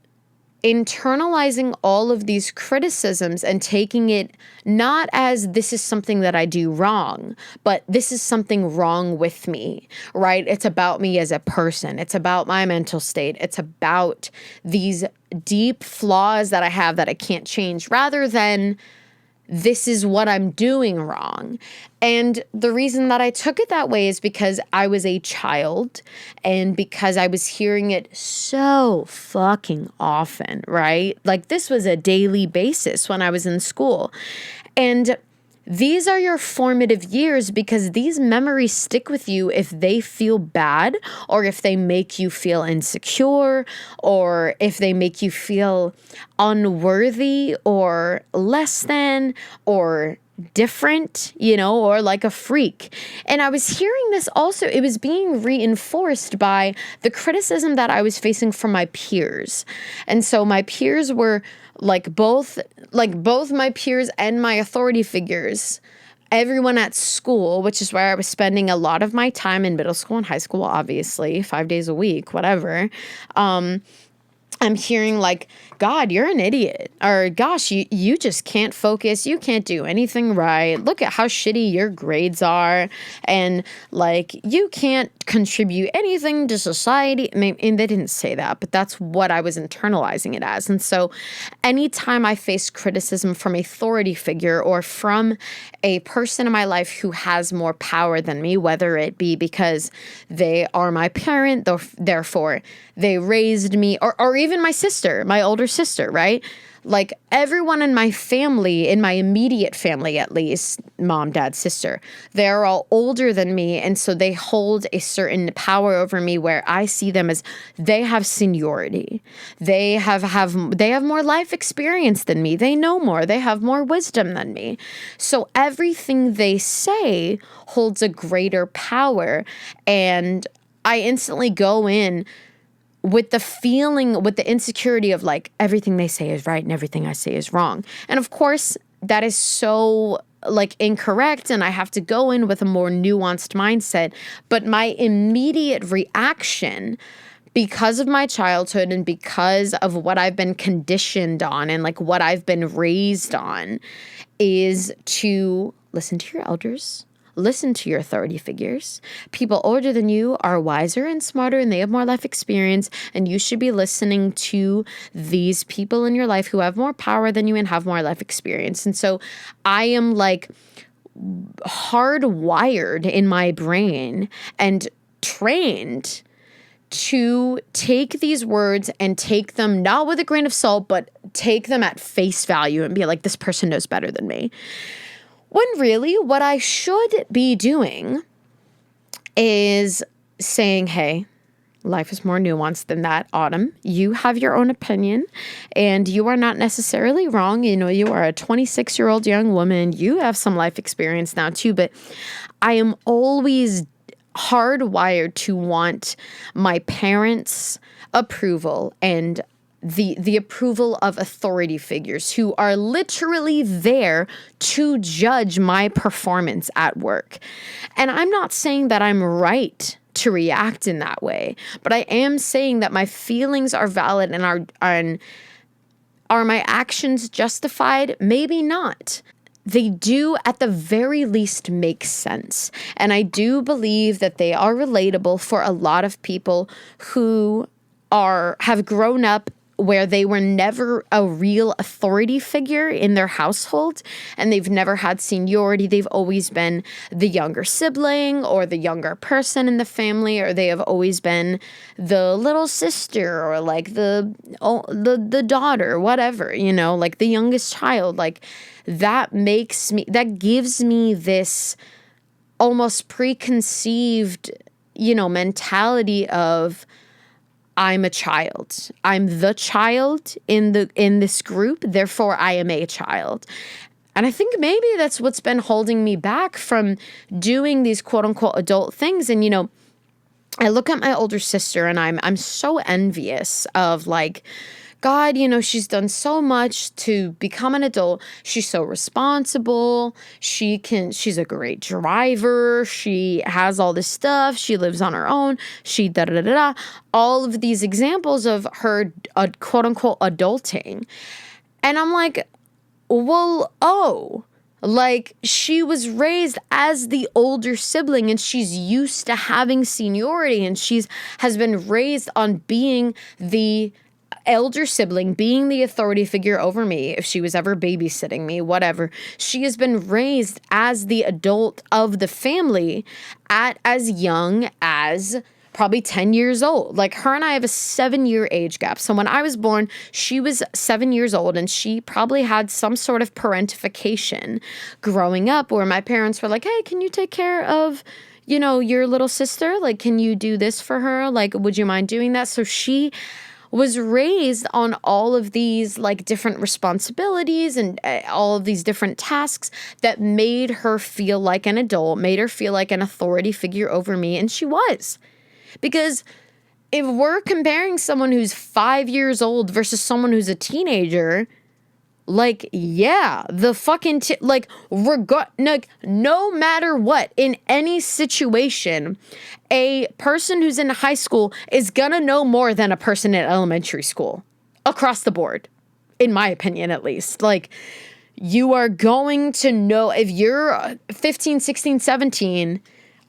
internalizing all of these criticisms and taking it not as this is something that I do wrong, but this is something wrong with me, right? It's about me as a person. It's about my mental state. It's about these deep flaws that I have that I can't change, rather than this is what I'm doing wrong. And the reason that I took it that way is because I was a child and because I was hearing it so fucking often, right? Like, this was a daily basis when I was in school. And these are your formative years because these memories stick with you if they feel bad or if they make you feel insecure or if they make you feel unworthy or less than or different, you know, or like a freak. And I was hearing this also, it was being reinforced by the criticism that I was facing from my peers. And so my peers were both my peers and my authority figures, everyone at school, which is where I was spending a lot of my time in middle school and high school, obviously, 5 days a week, whatever. I'm hearing like, God, you're an idiot. Or gosh, you just can't focus. You can't do anything right. Look at how shitty your grades are. And like, you can't contribute anything to society. And they didn't say that, but that's what I was internalizing it as. And so anytime I face criticism from a authority figure or from a person in my life who has more power than me, whether it be because they are my parent, therefore they raised me, or even my sister, my older sister, right? Like, everyone in my family, in my immediate family at least, mom, dad, sister, they're all older than me. And so they hold a certain power over me where I see them as they have seniority. They have more life experience than me. They know more. They have more wisdom than me. So everything they say holds a greater power. And I instantly go in with the feeling, with the insecurity of like, everything they say is right and everything I say is wrong. And of course, that is so like incorrect, and I have to go in with a more nuanced mindset. But my immediate reaction, because of my childhood and because of what I've been conditioned on and like what I've been raised on, is to listen to your elders. Listen to your authority figures. People older than you are wiser and smarter and they have more life experience, and you should be listening to these people in your life who have more power than you and have more life experience. And so I am like hardwired in my brain and trained to take these words and take them not with a grain of salt, but take them at face value and be like, this person knows better than me. When really what I should be doing is saying, hey, life is more nuanced than that, Autumn. You have your own opinion and you are not necessarily wrong. You know, you are a 26-year-old young woman. You have some life experience now too, but I am always hardwired to want my parents' approval and the approval of authority figures who are literally there to judge my performance at work. And I'm not saying that I'm right to react in that way. But I am saying that my feelings are valid and are my actions justified? Maybe not. They do at the very least make sense. And I do believe that they are relatable for a lot of people who have grown up where they were never a real authority figure in their household, and they've never had seniority. They've always been the younger sibling or the younger person in the family, or they have always been the little sister or like the daughter, whatever, like the youngest child. Like that gives me this almost preconceived, mentality of, I'm a child. I'm the child in this group, therefore I am a child. And I think maybe that's what's been holding me back from doing these quote unquote adult things. And I look at my older sister and I'm so envious of like, God, she's done so much to become an adult. She's so responsible. She's a great driver. She has all this stuff. She lives on her own. She da-da-da-da-da. All of these examples of her quote unquote adulting. And I'm like, well, like she was raised as the older sibling and she's used to having seniority and has been raised on being the elder sibling, being the authority figure over me, if she was ever babysitting me, whatever. She has been raised as the adult of the family at as young as probably 10 years old. Like her and I have a 7-year age gap. So when I was born, she was 7 years old and she probably had some sort of parentification growing up where my parents were like, hey, can you take care of your little sister? Like, can you do this for her? Like, would you mind doing that? So she was raised on all of these like different responsibilities and all of these different tasks that made her feel like an adult, made her feel like an authority figure over me. And she was. Because if we're comparing someone who's 5 years old versus someone who's a teenager, like, yeah, the fucking, no matter what, in any situation, a person who's in high school is gonna know more than a person in elementary school. Across the board. In my opinion, at least. Like, you are going to know, if you're 15, 16, 17,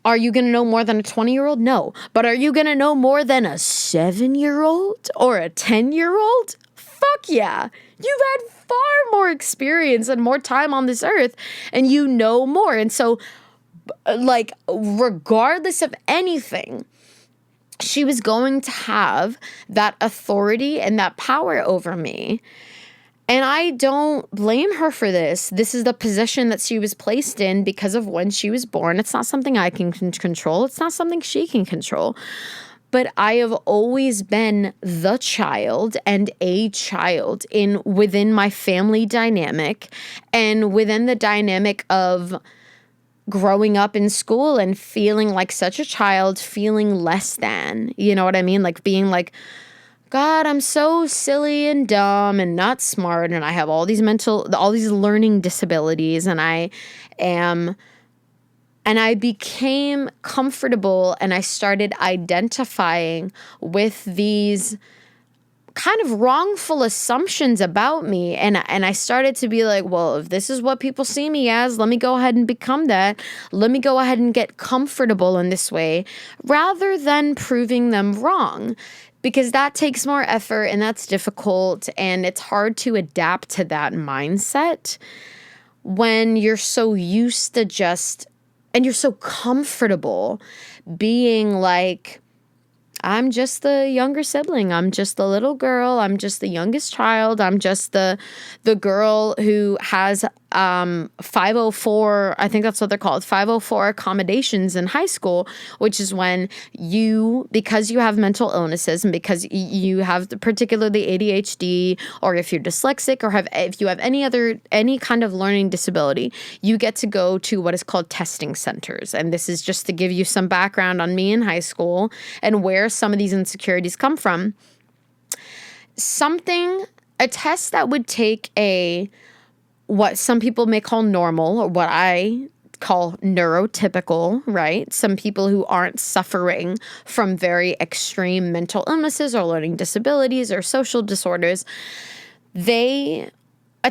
are you going to know more than a 20-year-old? No. But are you going to know more than a 7-year-old or a 10-year-old? Fuck yeah. You've had far more experience and more time on this earth and you know more. And so, like, regardless of anything, she was going to have that authority and that power over me. And I don't blame her for this. This is the position that she was placed in because of when she was born. It's not something I can control. It's not something she can control. But I have always been the child and a child within my family dynamic and within the dynamic of growing up in school and feeling like such a child, feeling less than, you know what I mean? Like being like, God, I'm so silly and dumb and not smart and I have all these learning disabilities and I became comfortable and I started identifying with these kind of wrongful assumptions about me. And I started to be like, well, if this is what people see me as, let me go ahead and become that. Let me go ahead and get comfortable in this way rather than proving them wrong. Because that takes more effort and that's difficult and it's hard to adapt to that mindset when you're so used to and you're so comfortable being like, I'm just the younger sibling. I'm just the little girl. I'm just the youngest child. I'm just the girl who has 504, I think that's what they're called, 504 accommodations in high school, which is when because you have mental illnesses and because you have particularly ADHD, or if you're dyslexic or if you have any kind of learning disability, you get to go to what is called testing centers. And this is just to give you some background on me in high school and where some of these insecurities come from. A test that would take what some people may call normal, or what I call neurotypical, right? Some people who aren't suffering from very extreme mental illnesses or learning disabilities or social disorders, a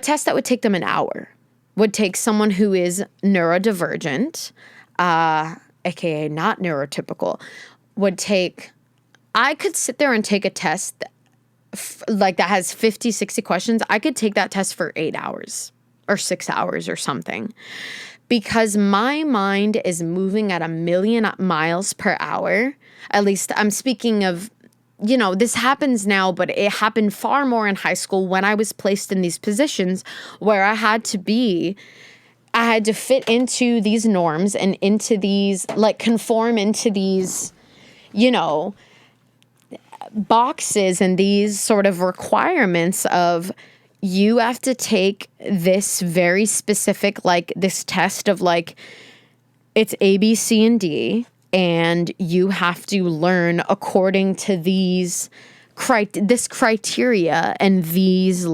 test that would take them an hour would take someone who is neurodivergent, aka not neurotypical, I could sit there and take a test that has 50, 60 questions. I could take that test for 8 hours or 6 hours or something, because my mind is moving at 1,000,000 miles per hour. At least I'm speaking of, this happens now, but it happened far more in high school when I was placed in these positions where I had to fit into these norms and into these, conform into these, boxes and these sort of requirements of, you have to take this very specific, this test of it's A, B, C, and D, and you have to learn according to this criteria and these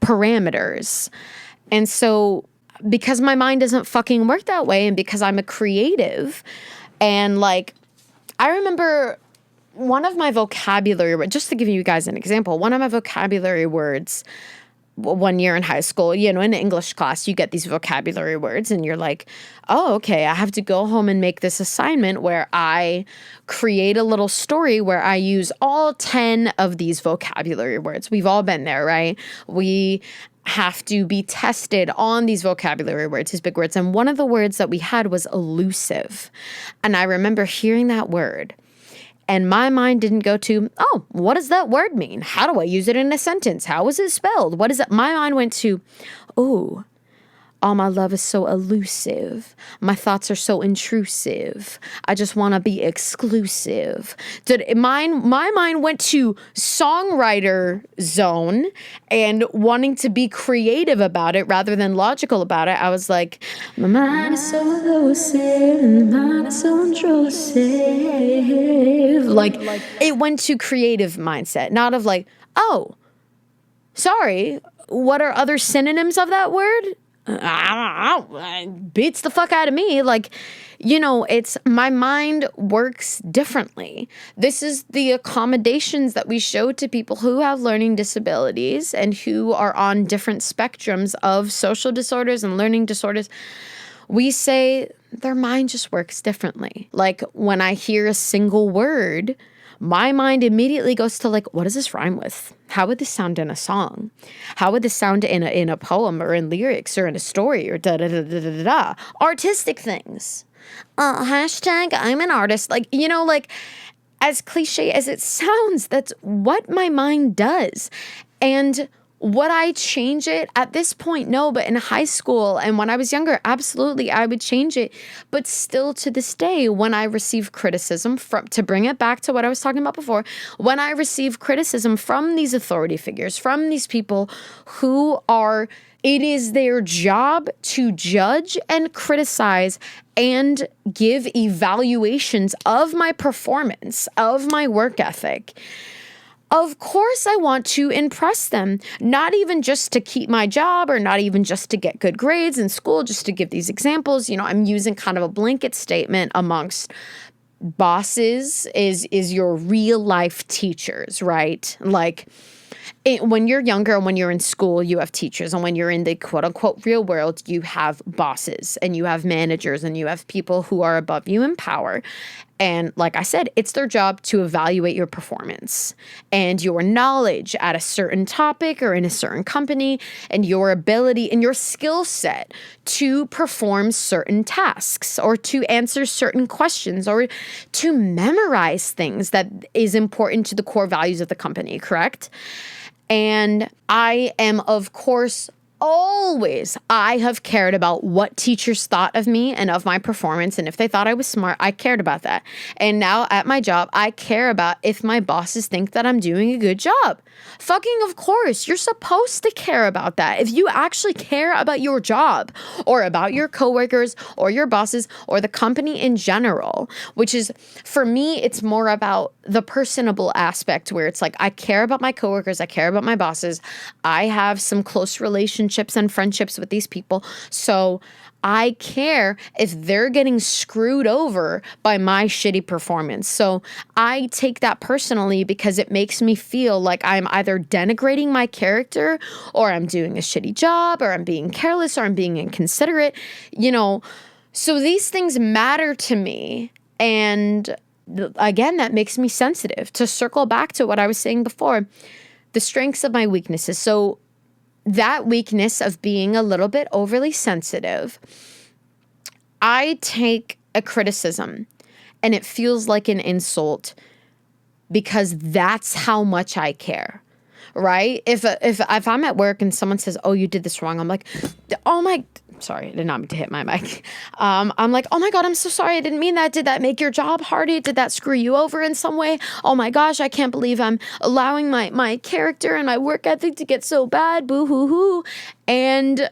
parameters. And so because my mind doesn't fucking work that way, and because I'm a creative, and I remember one of my vocabulary, just to give you guys an example, one of my vocabulary words one year in high school, in English class, you get these vocabulary words and you're like, oh, okay, I have to go home and make this assignment where I create a little story where I use all 10 of these vocabulary words. We've all been there, right? We have to be tested on these vocabulary words, these big words. And one of the words that we had was elusive. And I remember hearing that word, and my mind didn't go to, oh, what does that word mean? How do I use it in a sentence? How is it spelled? What is it? My mind went to, oh, all my love is so elusive. My thoughts are so intrusive. I just want to be exclusive. My mind went to songwriter zone and wanting to be creative about it rather than logical about it. I was like, my mind is so elusive and my mind is so intrusive. It went to creative mindset, not of oh, sorry, what are other synonyms of that word? I don't know, it beats the fuck out of me. It's my mind works differently. This is the accommodations that we show to people who have learning disabilities and who are on different spectrums of social disorders and learning disorders. We say their mind just works differently. When I hear a single word, my mind immediately goes to what does this rhyme with? How would this sound in a song? How would this sound in a poem or in lyrics or in a story or da-da-da-da-da-da? Artistic things. Hashtag I'm an artist. As cliche as it sounds, that's what my mind does. And would I change it? At this point, no, but in high school and when I was younger, absolutely, I would change it. But still to this day, when I receive criticism to bring it back to what I was talking about before, when I receive criticism from these authority figures, from these people who it is their job to judge and criticize and give evaluations of my performance, of my work ethic, of course I want to impress them, not even just to keep my job or not even just to get good grades in school, just to give these examples. I'm using kind of a blanket statement amongst bosses is your real life teachers, right? When you're younger and when you're in school, you have teachers. And when you're in the quote unquote real world, you have bosses and you have managers and you have people who are above you in power. And like I said, it's their job to evaluate your performance and your knowledge at a certain topic or in a certain company and your ability and your skill set to perform certain tasks or to answer certain questions or to memorize things that is important to the core values of the company, correct? And I am, of course, I have cared about what teachers thought of me and of my performance. And if they thought I was smart, I cared about that. And now at my job, I care about if my bosses think that I'm doing a good job. Fucking of course, you're supposed to care about that. If you actually care about your job or about your coworkers or your bosses or the company in general, which is, for me, it's more about the personable aspect where it's I care about my coworkers, I care about my bosses, I have some close relationships relationships and friendships with these people. So I care if they're getting screwed over by my shitty performance. So I take that personally because it makes me feel like I'm either denigrating my character, or I'm doing a shitty job, or I'm being careless, or I'm being inconsiderate, So these things matter to me. And again, that makes me sensitive. To circle back to what I was saying before, the strengths of my weaknesses. So that weakness of being a little bit overly sensitive, I take a criticism and it feels like an insult because that's how much I care, right? If I'm at work and someone says, "Oh, you did this wrong," I'm like, "Oh my," sorry, I did not mean to hit my mic. I'm like, "Oh my God, I'm so sorry. I didn't mean that. Did that make your job harder? Did that screw you over in some way? Oh my gosh, I can't believe I'm allowing my character and my work ethic to get so bad. Boo hoo hoo." And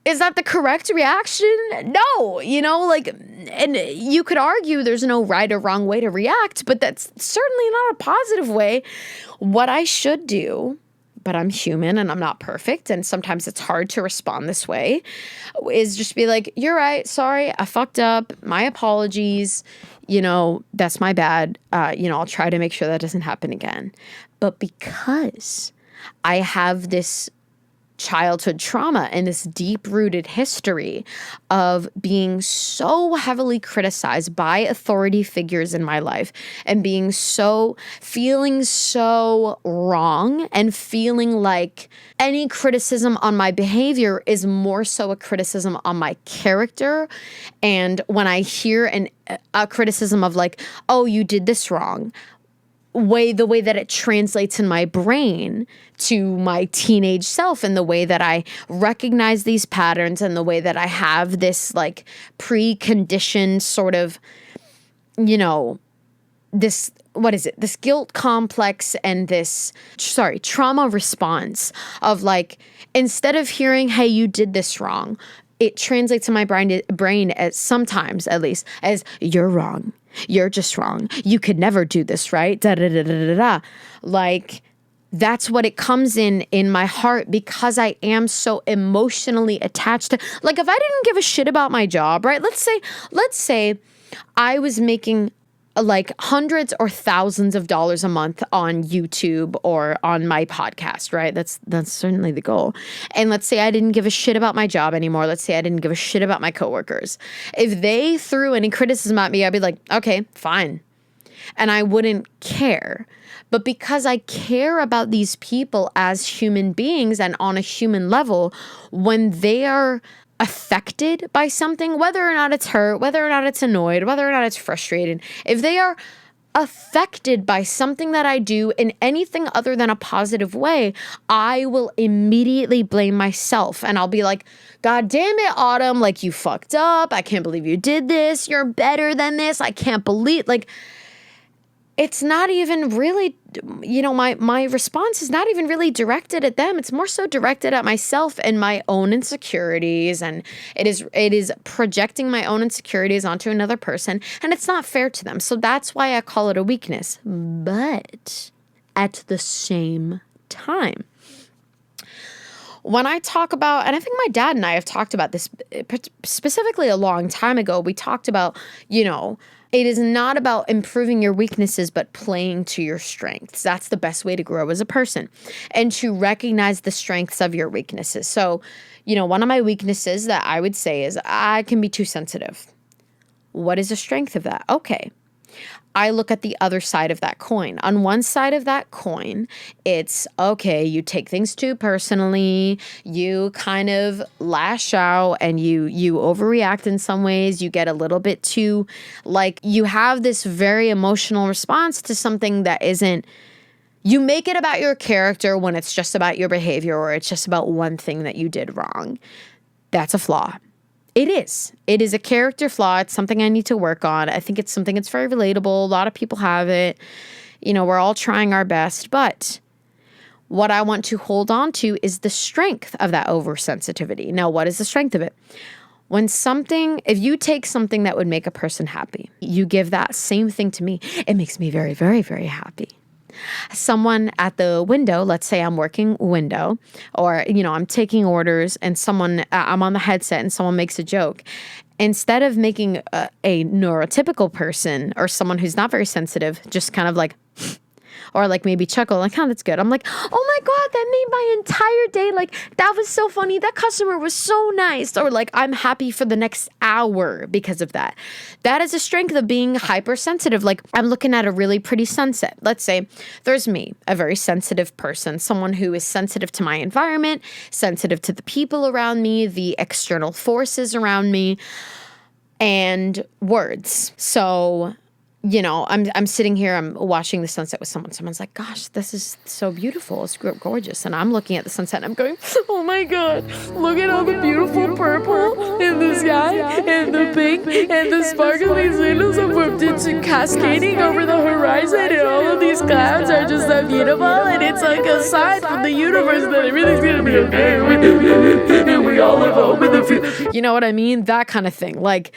is that the correct reaction? No, and you could argue there's no right or wrong way to react, but that's certainly not a positive way. What I should do, but I'm human and I'm not perfect, and sometimes it's hard to respond this way, is just be like, "You're right, sorry, I fucked up, my apologies, that's my bad, I'll try to make sure that doesn't happen again." But because I have this childhood trauma and this deep-rooted history of being so heavily criticized by authority figures in my life and feeling so wrong and feeling like any criticism on my behavior is more so a criticism on my character. And when I hear a criticism of like, "Oh, you did this wrong," the way that it translates in my brain to my teenage self, and the way that I recognize these patterns, and the way that I have this like preconditioned sort of, this, what is it? This guilt complex and this, trauma response of like, instead of hearing, "Hey, you did this wrong," it translates in my brain as sometimes, at least, as "You're wrong. You're just wrong. You could never do this, right? Da da da da da da." Like, that's what it comes in my heart, because I am so emotionally attached to, like, if I didn't give a shit about my job, right? Let's say I was making like hundreds or thousands of dollars a month on YouTube or on my podcast, right? That's certainly the goal. And let's say I didn't give a shit about my job anymore. Let's say I didn't give a shit about my coworkers. If they threw any criticism at me, I'd be like, "Okay, fine." And I wouldn't care. But because I care about these people as human beings and on a human level, when they are affected by something, whether or not it's hurt, whether or not it's annoyed, whether or not it's frustrated, if they are affected by something that I do in anything other than a positive way, I will immediately blame myself. And I'll be like, "God damn it, Autumn, like, you fucked up. I can't believe you did this. You're better than this. I can't believe," like, it's not even really, my response is not even really directed at them. It's more so directed at myself and my own insecurities. And it is projecting my own insecurities onto another person. And it's not fair to them. So that's why I call it a weakness. But at the same time, when I talk about, and I think my dad and I have talked about this specifically a long time ago, we talked about, it is not about improving your weaknesses, but playing to your strengths. That's the best way to grow as a person, and to recognize the strengths of your weaknesses. So, one of my weaknesses that I would say is I can be too sensitive. What is the strength of that? Okay. I look at the other side of that coin. On one side of that coin, it's, okay, you take things too personally, you kind of lash out, and you overreact in some ways. You get a little bit too, like, you have this very emotional response to something that isn't, you make it about your character when it's just about your behavior, or it's just about one thing that you did wrong. That's a flaw. It is. It is a character flaw. It's something I need to work on. I think it's something that's very relatable. A lot of people have it. We're all trying our best. But what I want to hold on to is the strength of that oversensitivity. Now, what is the strength of it? If you take something that would make a person happy, you give that same thing to me, it makes me very, very, very happy. someone at the window, let's say I'm working window, or, I'm taking orders and I'm on the headset and someone makes a joke. Instead of making a neurotypical person or someone who's not very sensitive, just kind of like, or like maybe chuckle, like, oh, that's good. I'm like, oh my God, that made my entire day. Like, that was so funny. That customer was so nice. Or like, I'm happy for the next hour because of that. That is a strength of being hypersensitive. Like, I'm looking at a really pretty sunset. Let's say there's me, a very sensitive person, someone who is sensitive to my environment, sensitive to the people around me, the external forces around me, and words. So I'm sitting here, I'm watching the sunset with someone. Someone's like, gosh, this is so beautiful. It's gorgeous. And I'm looking at the sunset and I'm going, oh my God, look at all the beautiful purple in the sky and the pink and the sparkly signals of whipped cascading over the horizon. And all of these clouds are just so beautiful. And it's like a sign from the universe that everything's going to be okay. And we all live home in the future. You know what I mean? That kind of thing. Like,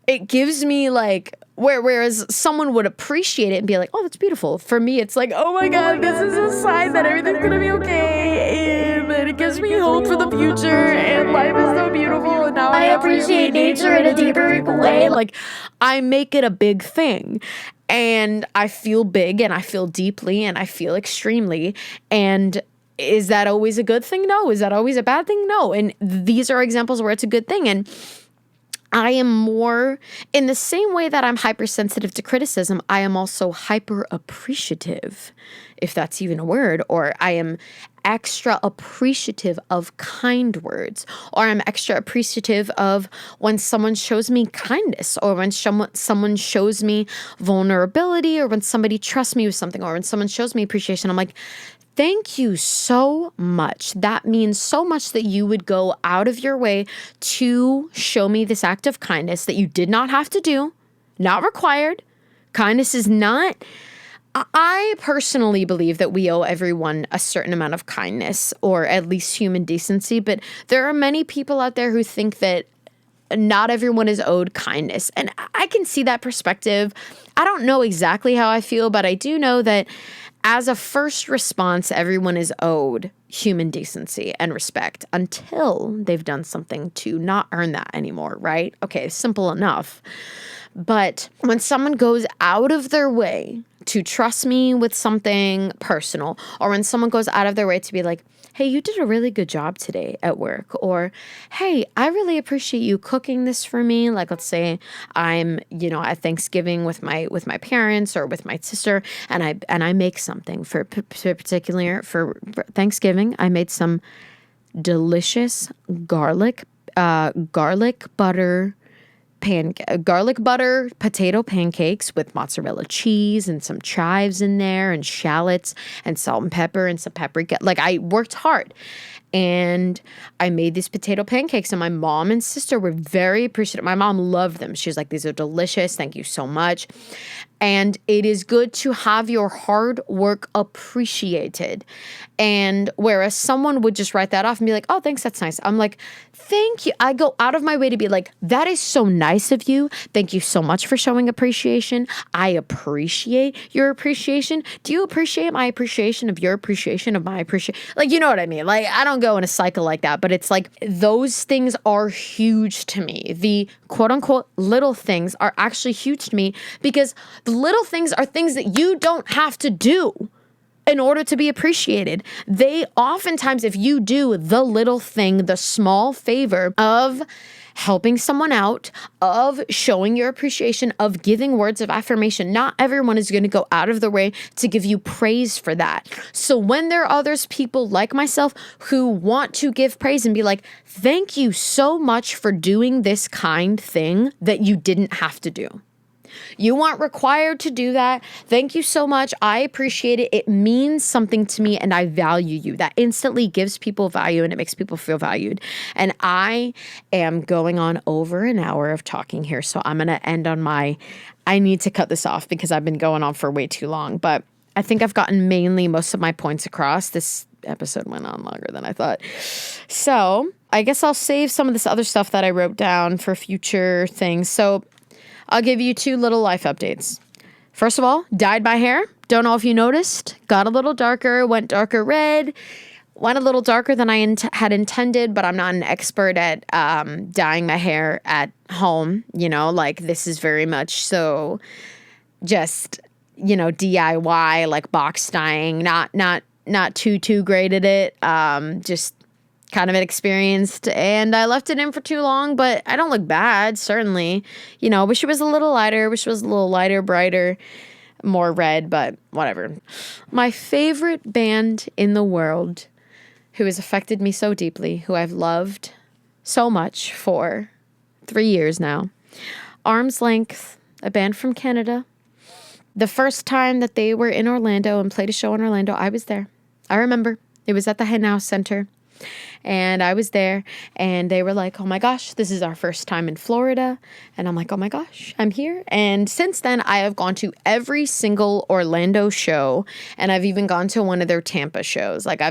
it gives me like, whereas someone would appreciate it and be like, oh, that's beautiful. For me, it's like, oh my God, this is a sign that everything's going to be okay. And it gives me hope for the future. And life is so beautiful. And now I appreciate nature in a deeper way. Like, I make it a big thing. And I feel big and I feel deeply and I feel extremely. And is that always a good thing? No. Is that always a bad thing? No. And these are examples where it's a good thing. And I am more, in the same way that I'm hypersensitive to criticism, I am also hyper appreciative, if that's even a word, or I am extra appreciative of kind words, or I'm extra appreciative of when someone shows me kindness, or when someone shows me vulnerability, or when somebody trusts me with something, or when someone shows me appreciation. I'm like, thank you so much. That means so much that you would go out of your way to show me this act of kindness that you did not have to do, not required. Kindness is not. I personally believe that we owe everyone a certain amount of kindness, or at least human decency, but there are many people out there who think that not everyone is owed kindness. And I can see that perspective. I don't know exactly how I feel, but I do know that as a first response, everyone is owed human decency and respect until they've done something to not earn that anymore, right? Okay, simple enough. But when someone goes out of their way to trust me with something personal, or when someone goes out of their way to be like, hey, you did a really good job today at work, or hey, I really appreciate you cooking this for me. Like, let's say I'm, at Thanksgiving with my parents or with my sister, and I make something for Thanksgiving. I made some delicious garlic butter potato pancakes with mozzarella cheese and some chives in there and shallots and salt and pepper and some paprika. Like, I worked hard and I made these potato pancakes, and my mom and sister were very appreciative. My mom loved them. She was like, these are delicious. Thank you so much. And it is good to have your hard work appreciated. And whereas someone would just write that off and be like, oh, thanks, that's nice. I'm like, thank you. I go out of my way to be like, that is so nice of you. Thank you so much for showing appreciation. I appreciate your appreciation. Do you appreciate my appreciation of your appreciation of my appreciation? Like, you know what I mean? Like, I don't go in a cycle like that, but it's like those things are huge to me. The quote unquote little things are actually huge to me, because the little things are things that you don't have to do in order to be appreciated. They oftentimes, if you do the little thing, the small favor of helping someone out, of showing your appreciation, of giving words of affirmation, not everyone is going to go out of their way to give you praise for that. So when there are others, people like myself, who want to give praise and be like, thank you so much for doing this kind thing that you didn't have to do. You weren't required to do that. Thank you so much. I appreciate it. It means something to me and I value you. That instantly gives people value and it makes people feel valued. And I am going on over an hour of talking here. So I'm going to end on I need to cut this off because I've been going on for way too long. But I think I've gotten mainly most of my points across. This episode went on longer than I thought. So I guess I'll save some of this other stuff that I wrote down for future things. So I'll give you 2 little life updates. First of all, dyed my hair. Don't know if you noticed, got a little darker, went darker red, went a little darker than I had intended, but I'm not an expert at dyeing my hair at home. You know, like this is very much so just, you know, DIY, like box dyeing, not too great at it. Just kind of inexperienced, and I left it in for too long, but I don't look bad, certainly. You know, wish it was a little lighter, brighter, more red, but whatever. My favorite band in the world, who has affected me so deeply, who I've loved so much for 3 years now, Arm's Length, a band from Canada. The first time that they were in Orlando and played a show in Orlando, I was there. I remember. It was at the Hen House Center. And I was there, and they were like, oh my gosh, this is our first time in Florida. And I'm like, oh my gosh, I'm here. And since then, I have gone to every single Orlando show, and I've even gone to one of their Tampa shows. Like, I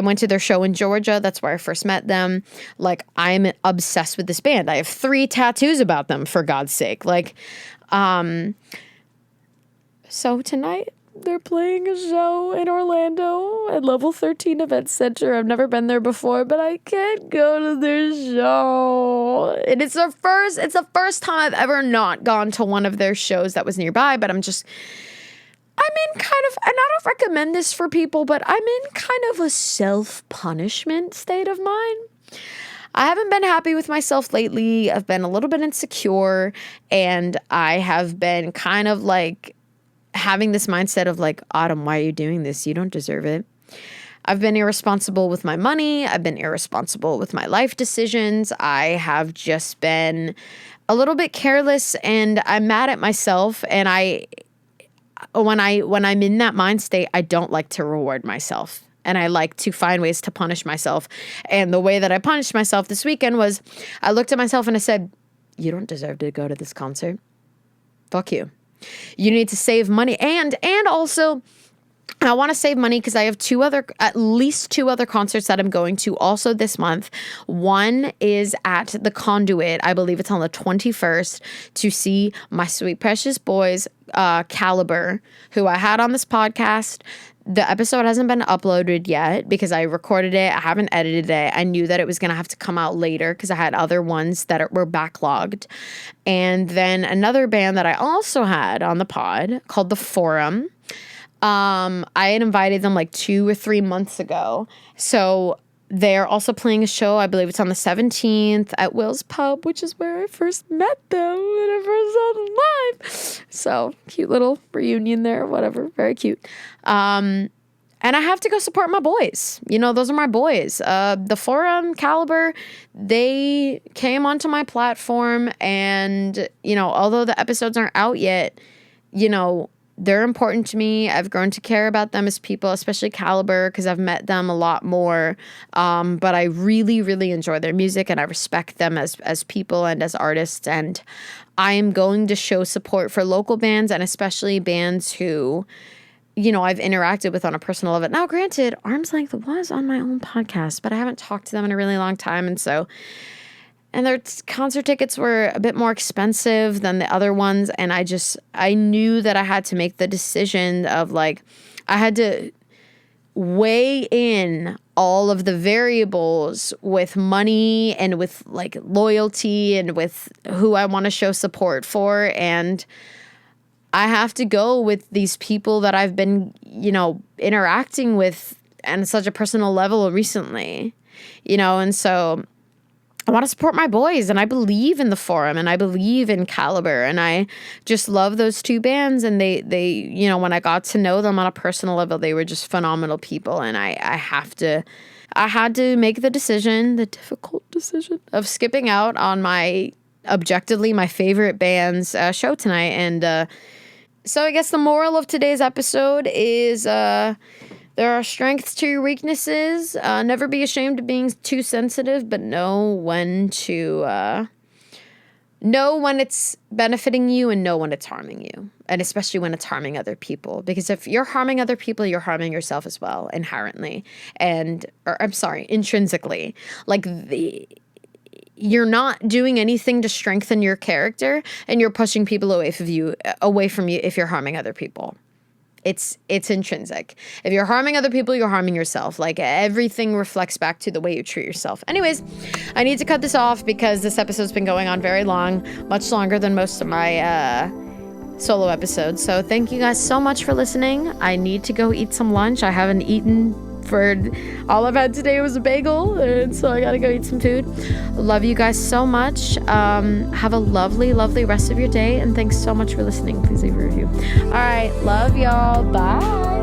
went to their show in Georgia. That's where I first met them. Like, I'm obsessed with this band. I have 3 tattoos about them, for God's sake. Like, so tonight, they're playing a show in Orlando at Level 13 Event Center. I've never been there before, but I can't go to their show. And it's the first time I've ever not gone to one of their shows that was nearby, but I'm in kind of, and I don't recommend this for people, but I'm in kind of a self-punishment state of mind. I haven't been happy with myself lately. I've been a little bit insecure, and I have been kind of like having this mindset of like, Autumn, why are you doing this? You don't deserve it. I've been irresponsible with my money. I've been irresponsible with my life decisions. I have just been a little bit careless, and I'm mad at myself. And when I'm in that mind state, I don't like to reward myself. And I like to find ways to punish myself. And the way that I punished myself this weekend was I looked at myself and I said, you don't deserve to go to this concert. Fuck you. You need to save money. And also, I want to save money because I have at least two other concerts that I'm going to also this month. One is at the Conduit. I believe it's on the 21st to see my sweet precious boys, Caliber, who I had on this podcast. The episode hasn't been uploaded yet because I recorded it. I haven't edited it. I knew that it was going to have to come out later because I had other ones that were backlogged. And then another band that I also had on the pod called The Forum. I had invited them like 2 or 3 months ago. So they're also playing a show. I believe it's on the 17th at Will's Pub, which is where I first met them when I first saw them live. So cute little reunion there, whatever. Very cute. And I have to go support my boys. You know, those are my boys. The Forum, Caliber, they came onto my platform, and, you know, although the episodes aren't out yet, you know, they're important to me. I've grown to care about them as people, especially Caliber, because I've met them a lot more. But I really, really enjoy their music, and I respect them as people and as artists. And I am going to show support for local bands, and especially bands who, you know, I've interacted with on a personal level. Now, granted, Arm's Length was on my own podcast, but I haven't talked to them in a really long time. And their concert tickets were a bit more expensive than the other ones. And I knew that I had to make the decision of like, I had to weigh in all of the variables with money and with like loyalty and with who I want to show support for. And I have to go with these people that I've been, you know, interacting with on such a personal level recently, you know, and so I want to support my boys, and I believe in the Forum, and I believe in Caliber, and I just love those two bands. And they, you know, when I got to know them on a personal level, they were just phenomenal people. And I had to make the difficult decision of skipping out on objectively my favorite band's show tonight. And so I guess the moral of today's episode is, there are strengths to your weaknesses. Never be ashamed of being too sensitive, but know when it's benefiting you and know when it's harming you. And especially when it's harming other people. Because if you're harming other people, you're harming yourself as well, inherently. Intrinsically. Like you're not doing anything to strengthen your character, and you're pushing people away from you if you're harming other people. It's intrinsic. If you're harming other people, you're harming yourself. Like, everything reflects back to the way you treat yourself. Anyways, I need to cut this off because this episode's been going on very long, much longer than most of my solo episodes. So thank you guys so much for listening. I need to go eat some lunch. I haven't eaten for all I've had today was a bagel, and so I gotta go eat some food. Love you guys so much. Have a lovely rest of your day, and thanks so much for listening. Please leave a review. All right, love y'all. Bye.